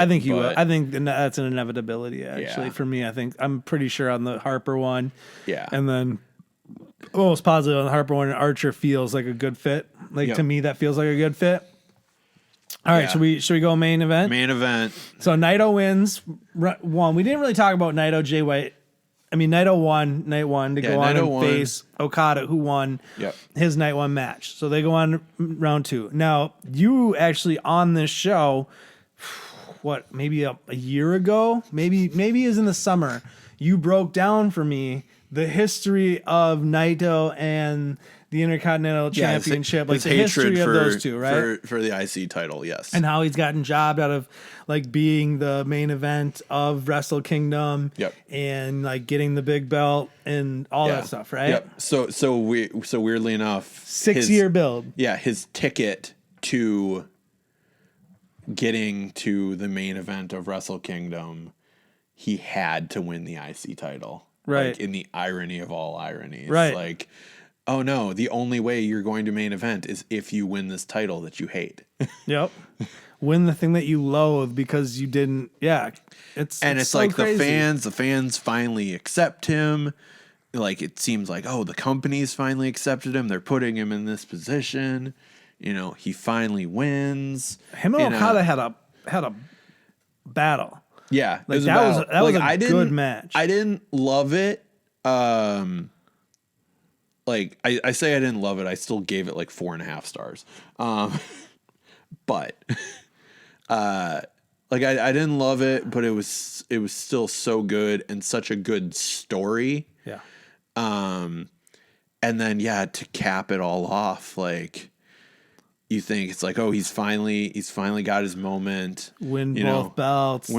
I think that's an inevitability. Actually, for me, I'm pretty sure on the Harper one. Yeah, and then almost positive on the Harper one. Archer feels like a good fit. Like to me, that feels like a good fit. All right, should we go main event? Main event. So Naito wins. One. We didn't really talk about Naito Jay White. I mean, Naito won night one to go on and face Okada, who won his night one match. So they go on round two. Now, you actually on this show, maybe a year ago, maybe is in the summer, you broke down for me the history of Naito and the Intercontinental Championship, like the history of those two, right? For the IC title, yes. And how he's gotten jobbed out of like being the main event of Wrestle Kingdom, and like getting the big belt and all that stuff, right? Yep. So weirdly enough, 6-year build. Yeah, his ticket to getting to the main event of Wrestle Kingdom he had to win the IC title. Right. Like, in the irony of all ironies. Right. Like, oh no, the only way you're going to main event is if you win this title that you hate. Yep. Win the thing that you loathe because you didn't. Yeah. It's so like crazy. the fans finally accept him. Like, it seems like, oh, the company's finally accepted him. They're putting him in this position. You know, he finally wins. Him and Okada had a battle. Yeah, Like, that was a good match. I didn't love it. Like, I say I didn't love it. I still gave it like 4.5 stars. But like, I didn't love it, but it was still so good and such a good story. Yeah. And then, yeah, to cap it all off, like, you think it's like, oh, he's finally got his moment. Wins both belts,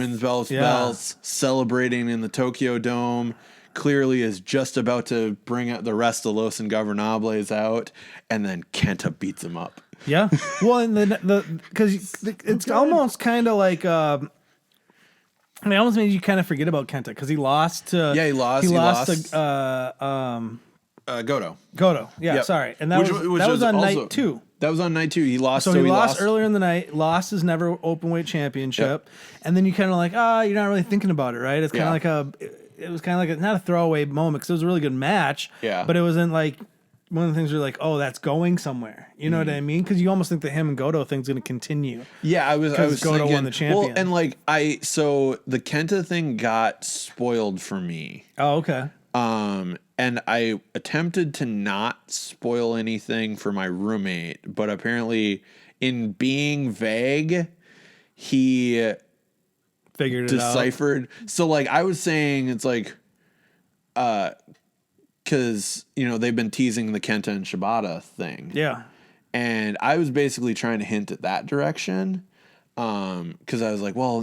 celebrating in the Tokyo Dome. Clearly is just about to bring out the rest of Los Ingobernables out, and then Kenta beats him up. Yeah. Well, and because it's almost kind of like it almost made you kind of forget about Kenta because he lost to he lost to Goto. Yeah, Yep. sorry, and that was on night 2. That was on night 2. He lost. So he lost earlier in the night. Lost his never openweight championship, and then you kind of like, you're not really thinking about it, right? It's kind of like it was kind of like not a throwaway moment because it was a really good match. Yeah. But it wasn't like one of the things you're like, oh, that's going somewhere. You know what I mean? Because you almost think the him and Goto thing's going to continue. Yeah, I was Goto thinking, won the champion. Well, and like so the Kenta thing got spoiled for me. Oh, okay. And I attempted to not spoil anything for my roommate, but apparently in being vague, he Figured it deciphered. So like I was saying, it's like, cause they've been teasing the Kenta and Shibata thing. Yeah. And I was basically trying to hint at that direction. Cause I was like, well,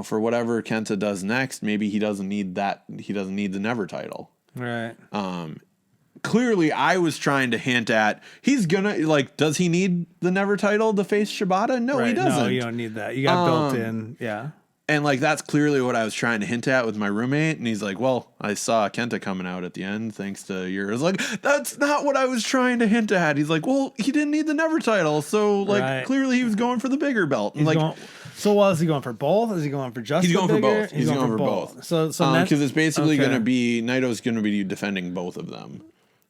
for whatever Kenta does next, maybe he doesn't need that. He doesn't need the Never title. Right. Clearly I was trying to hint at, he's gonna, like, does he need the Never title to face Shibata? No, he doesn't. No, you don't need that. You got built in. Yeah. And like, that's clearly what I was trying to hint at with my roommate. And he's like, well, I saw Kenta coming out at the end, thanks to yours. Like, that's not what I was trying to hint at. He's like, well, he didn't need the Never title. So like, clearly he was going for the bigger belt. And so is he going for both? Is he going for just He's going for both. He's going for both. So because it's basically going to be, Naito's going to be defending both of them.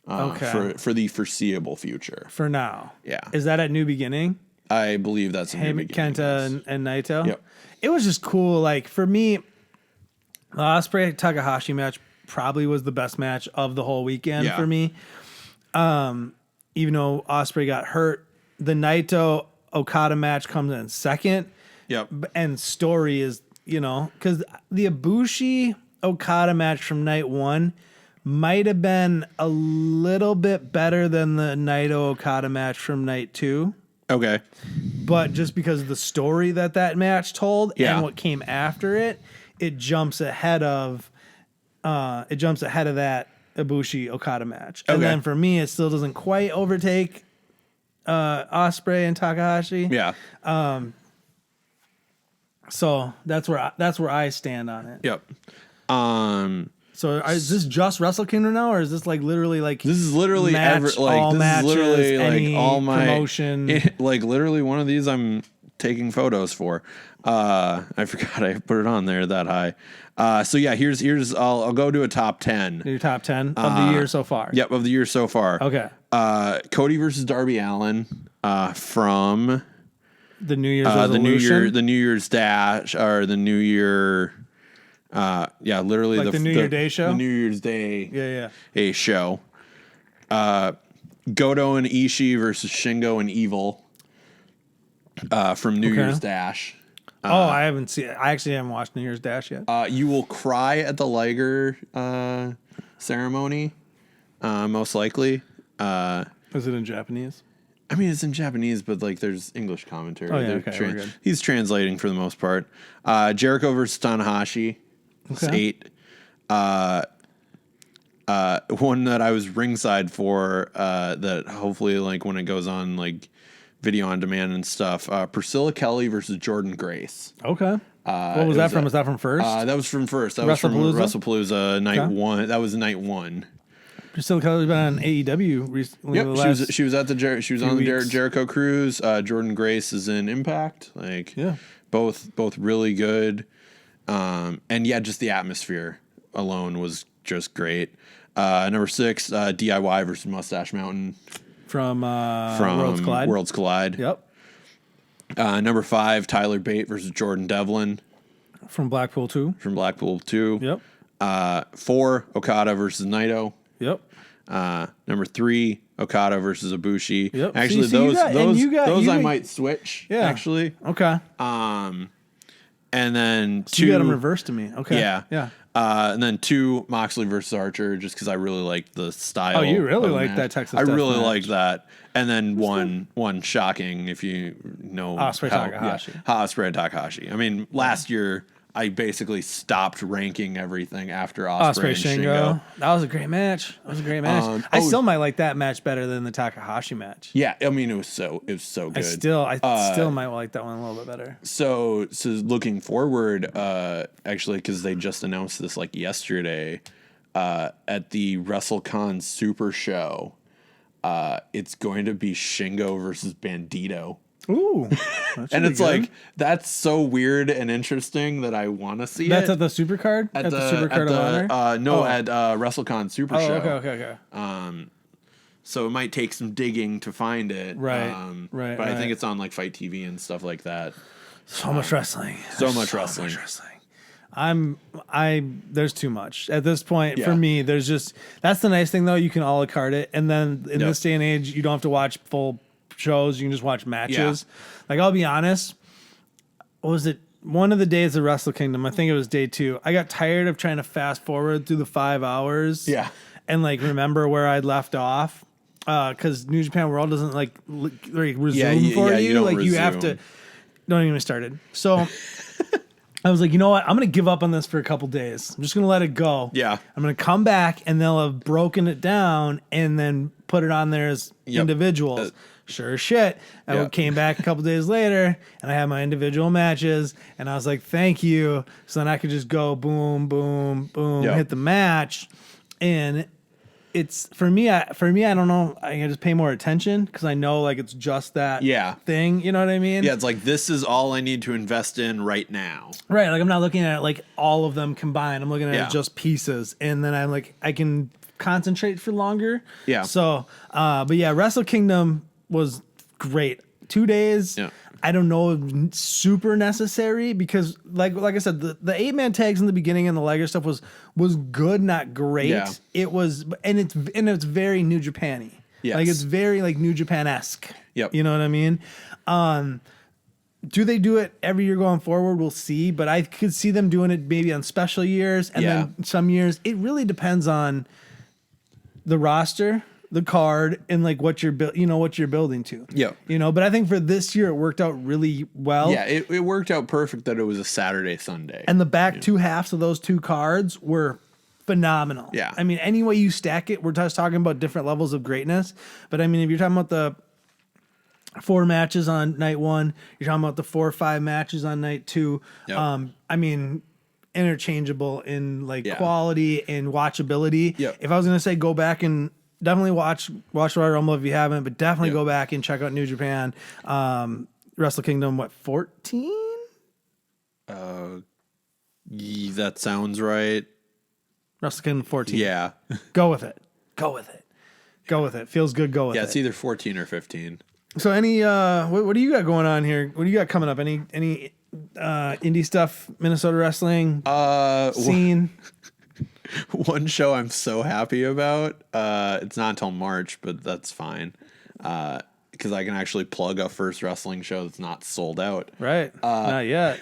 For the foreseeable future. For now. Yeah. Is that at New Beginning? I believe that's New Beginning. Kenta and Naito? Yep. It was just cool. Like, for me, the Ospreay Takahashi match probably was the best match of the whole weekend for me. Even though Ospreay got hurt, the Naito Okada match comes in second. Yep. And story is, because the Ibushi Okada match from night 1 might have been a little bit better than the Naito Okada match from night 2. Okay. But just because of the story that match told and what came after it, it jumps ahead of that Ibushi Okada match. And then for me, it still doesn't quite overtake Ospreay and Takahashi. Yeah. So that's where I stand on it. Yep. So is this just Wrestle Kingdom now, or is this like literally like this is literally all my promotion? Like literally one of these I'm taking photos for. I forgot I put it on there that high. So yeah, here's I'll go to a top 10. Your top 10 of the year so far. Yep, of the year so far. Okay. Cody versus Darby Allin from the New Year's resolution? the New Year's Dash or the New Year. Literally like the New Year Day show. The New Year's Day. A show. Goto and Ishii versus Shingo and Evil. From New Year's Dash. I haven't seen it. I actually haven't watched New Year's Dash yet. You will cry at the Liger ceremony. Most likely. Is it in Japanese? I mean, it's in Japanese, but like there's English commentary. Oh, yeah, okay, we're good. He's translating for the most part. Jericho versus Tanahashi. It's 8. One that I was ringside for that hopefully like when it goes on like video on demand and stuff. Priscilla Kelly versus Jordan Grace. Okay. What was that from? Was that from first? That was from first. That was from WrestlePalooza night one. That was night one. Priscilla Kelly's been on AEW recently. Yep, she was at the she was on the Jericho cruise. Jordan Grace is in Impact. Both really good. And yeah, just the atmosphere alone was just great. Number 6, DIY versus Mustache Mountain from Worlds Collide. Yep. Number 5, Tyler Bate versus Jordan Devlin from Blackpool 2. Yep. 4, Okada versus Naito. Yep. Number 3, Okada versus Ibushi. Yep. Actually, those I might switch. Yeah. Actually. Okay. And then 2. You got them reversed to me. Okay. Yeah. Yeah. And then 2, Moxley versus Archer, just because I really liked the style. Oh, you really like that Texas I Death really match. liked that. And then one shocking, if you know. Ospreay Takahashi. Ospreay Takahashi. I mean, last year, I basically stopped ranking everything after Ospreay and Shingo. That was a great match. I still might like that match better than the Takahashi match. Yeah, I mean, it was so good. I still might like that one a little bit better. So looking forward, actually, because they just announced this like yesterday, at the WrestleCon Super Show, it's going to be Shingo versus Bandito. Ooh, and it's like, that's so weird and interesting that I want to see That's it. at the Super Card? At the Super Card of Honor? At WrestleCon Super Show. Okay. So it might take some digging to find it. Right. But I think it's on like Fight TV and stuff like that. So much wrestling. Much wrestling. There's too much at this point for me. There's just, that's the nice thing though. You can a la carte it. And then in this day and age, you don't have to watch full shows. You can just watch matches. Like, I'll be honest, what was it? One of the days of Wrestle Kingdom, I think it was day 2. I got tired of trying to fast forward through the 5 hours. Yeah. And like remember where I'd left off. Cause New Japan World doesn't like resume for you. You like you have to, don't even get started. So I was like, you know what? I'm going to give up on this for a couple days. I'm just going to let it go. Yeah. I'm going to come back and they'll have broken it down and then put it on there as individuals. Sure as shit. I came back a couple days later and I had my individual matches and I was like, thank you. So then I could just go boom, boom, boom, hit the match. And it's for me, I don't know. I can just pay more attention because I know like it's just that thing. You know what I mean? Yeah, it's like, this is all I need to invest in right now. Right. Like, I'm not looking at it like all of them combined. I'm looking at it just pieces. And then I'm like, I can concentrate for longer. Yeah. So, but yeah, Wrestle Kingdom was great. 2 days. Yeah. I don't know, super necessary because like I said, the 8-man tags in the beginning and the Liger stuff was good, not great. Yeah. It was, and it's very New Japan-y. Yes. Like, it's very like New Japan-esque. Yep. You know what I mean? Do they do it every year going forward? We'll see, but I could see them doing it maybe on special years and then some years. It really depends on the roster, the card, and like what you're building to. Yeah. But I think for this year it worked out really well. Yeah, it worked out perfect that it was a Saturday, Sunday. And the back two halves of those two cards were phenomenal. Yeah. I mean, any way you stack it, we're just talking about different levels of greatness. But I mean, if you're talking about the 4 matches on night 1, you're talking about the 4 or 5 matches on night 2. Yep. I mean, interchangeable in like quality and watchability. Yep. If I was gonna say go back and definitely watch Royal Rumble if you haven't, but definitely go back and check out New Japan. Wrestle Kingdom, 14? That sounds right. Wrestle Kingdom 14. Yeah. Go with it. Feels good. Go with it. Yeah, it's either 14 or 15. So any what do you got going on here? What do you got coming up? Any indie stuff, Minnesota wrestling scene? One show I'm so happy about. It's not until March, but that's fine. Because I can actually plug a first wrestling show that's not sold out. Right. Not yet.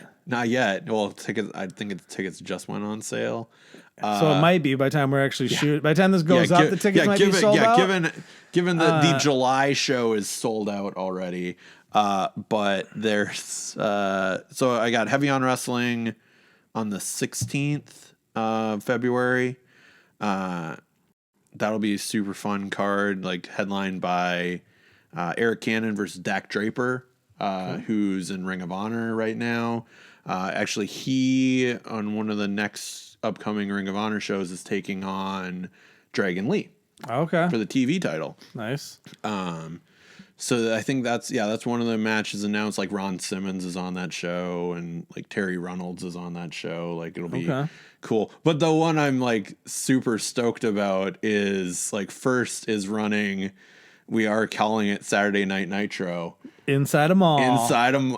Well, I think the tickets just went on sale. So it might be by the time we're actually shooting. By the time this goes up, the tickets might be sold out. Given that the July show is sold out already. But there's so I got Heavy on Wrestling on the 16th of February. That'll be a super fun card, like headlined by Eric Cannon versus Dak Draper, who's in Ring of Honor right now. Actually, he on one of the next upcoming Ring of Honor shows is taking on Dragon Lee Okay. for the TV title. Nice. So I think that's one of the matches announced. Like Ron Simmons is on that show, and like Terry Reynolds is on that show. Like it'll be cool. But the one I'm like super stoked about is like first is running. We are calling it Saturday Night Nitro Inside a mall.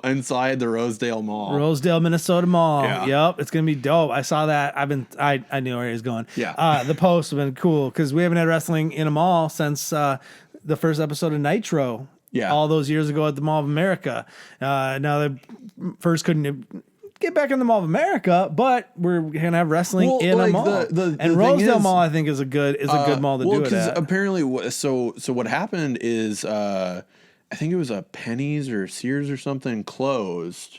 inside the Rosedale Mall. Rosedale, Minnesota Mall. Yeah. Yep, it's gonna be dope. I saw that. I knew where he was going. Yeah. The post has been cool because we haven't had wrestling in a mall since the first episode of Nitro. Yeah. All those years ago at the Mall of America. Now they first couldn't get back in the Mall of America, but we're gonna have wrestling in a mall. And Rosedale Mall, I think, is a good mall to do it at. Apparently, so what happened is I think it was a Penny's or Sears or something closed,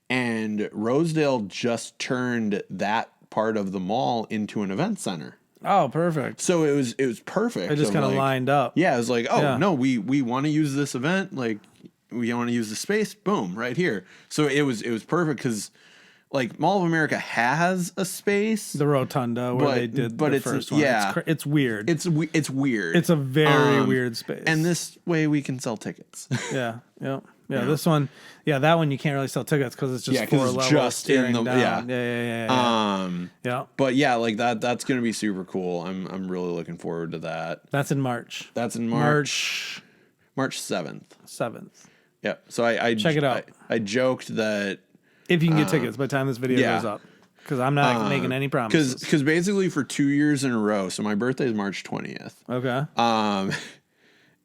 and Rosedale just turned that part of the mall into an event center. Oh, perfect. So it was perfect. It just kind of lined up. Yeah, it was like, no, we want to use this event, like we want to use the space, boom, right here. So it was perfect because like Mall of America has a space, the Rotunda where they did the first one. Yeah, it's weird. It's weird. It's a very weird space. And this way we can sell tickets. Yeah. This one, that one you can't really sell tickets because it's just 4 levels just staring in the down. Yeah. But yeah, like that's gonna be super cool. I'm really looking forward to that. That's in March. That's in March 7th. 7th. Yeah. So I check it out. I joked that if you can get tickets by the time this video goes up, because I'm not making any promises. Because basically for 2 years in a row, so my birthday is March 20th. Okay.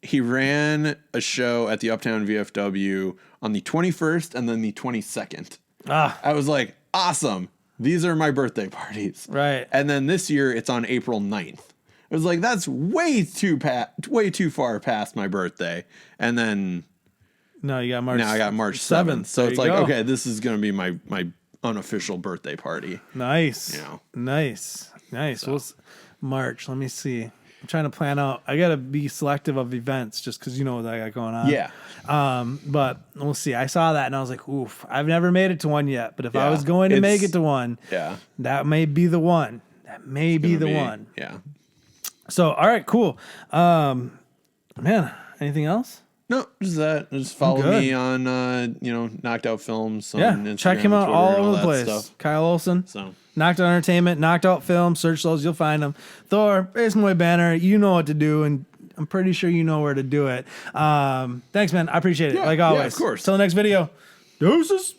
He ran a show at the Uptown VFW on the 21st and then the 22nd. I was like, awesome. These are my birthday parties. Right. And then this year it's on April 9th. I was like, that's way too far past my birthday. And then no, you got March. Now I got March 7th. So there it's like, okay, this is going to be my unofficial birthday party. Nice. You know. Nice. So. Well, March. Let me see. I'm trying to plan out. I got to be selective of events just because you know what I got going on. Yeah. But we'll see. I saw that and I was like, oof, I've never made it to one yet. But if I was going to make it to one, that may be the one. That may be the one. Yeah. So, all right, cool. Man, anything else? No, just that. Just follow me on, Knocked Out Films. On Instagram, check him out Twitter, all and over the that place. Stuff. Kyle Olson. So. Knocked Out Entertainment, Knocked Out Film. Search those, you'll find them. Thor, Basement Boy Banner. You know what to do, and I'm pretty sure you know where to do it. Thanks, man. I appreciate it. Like always. Yeah, of course. Till the next video. Deuces.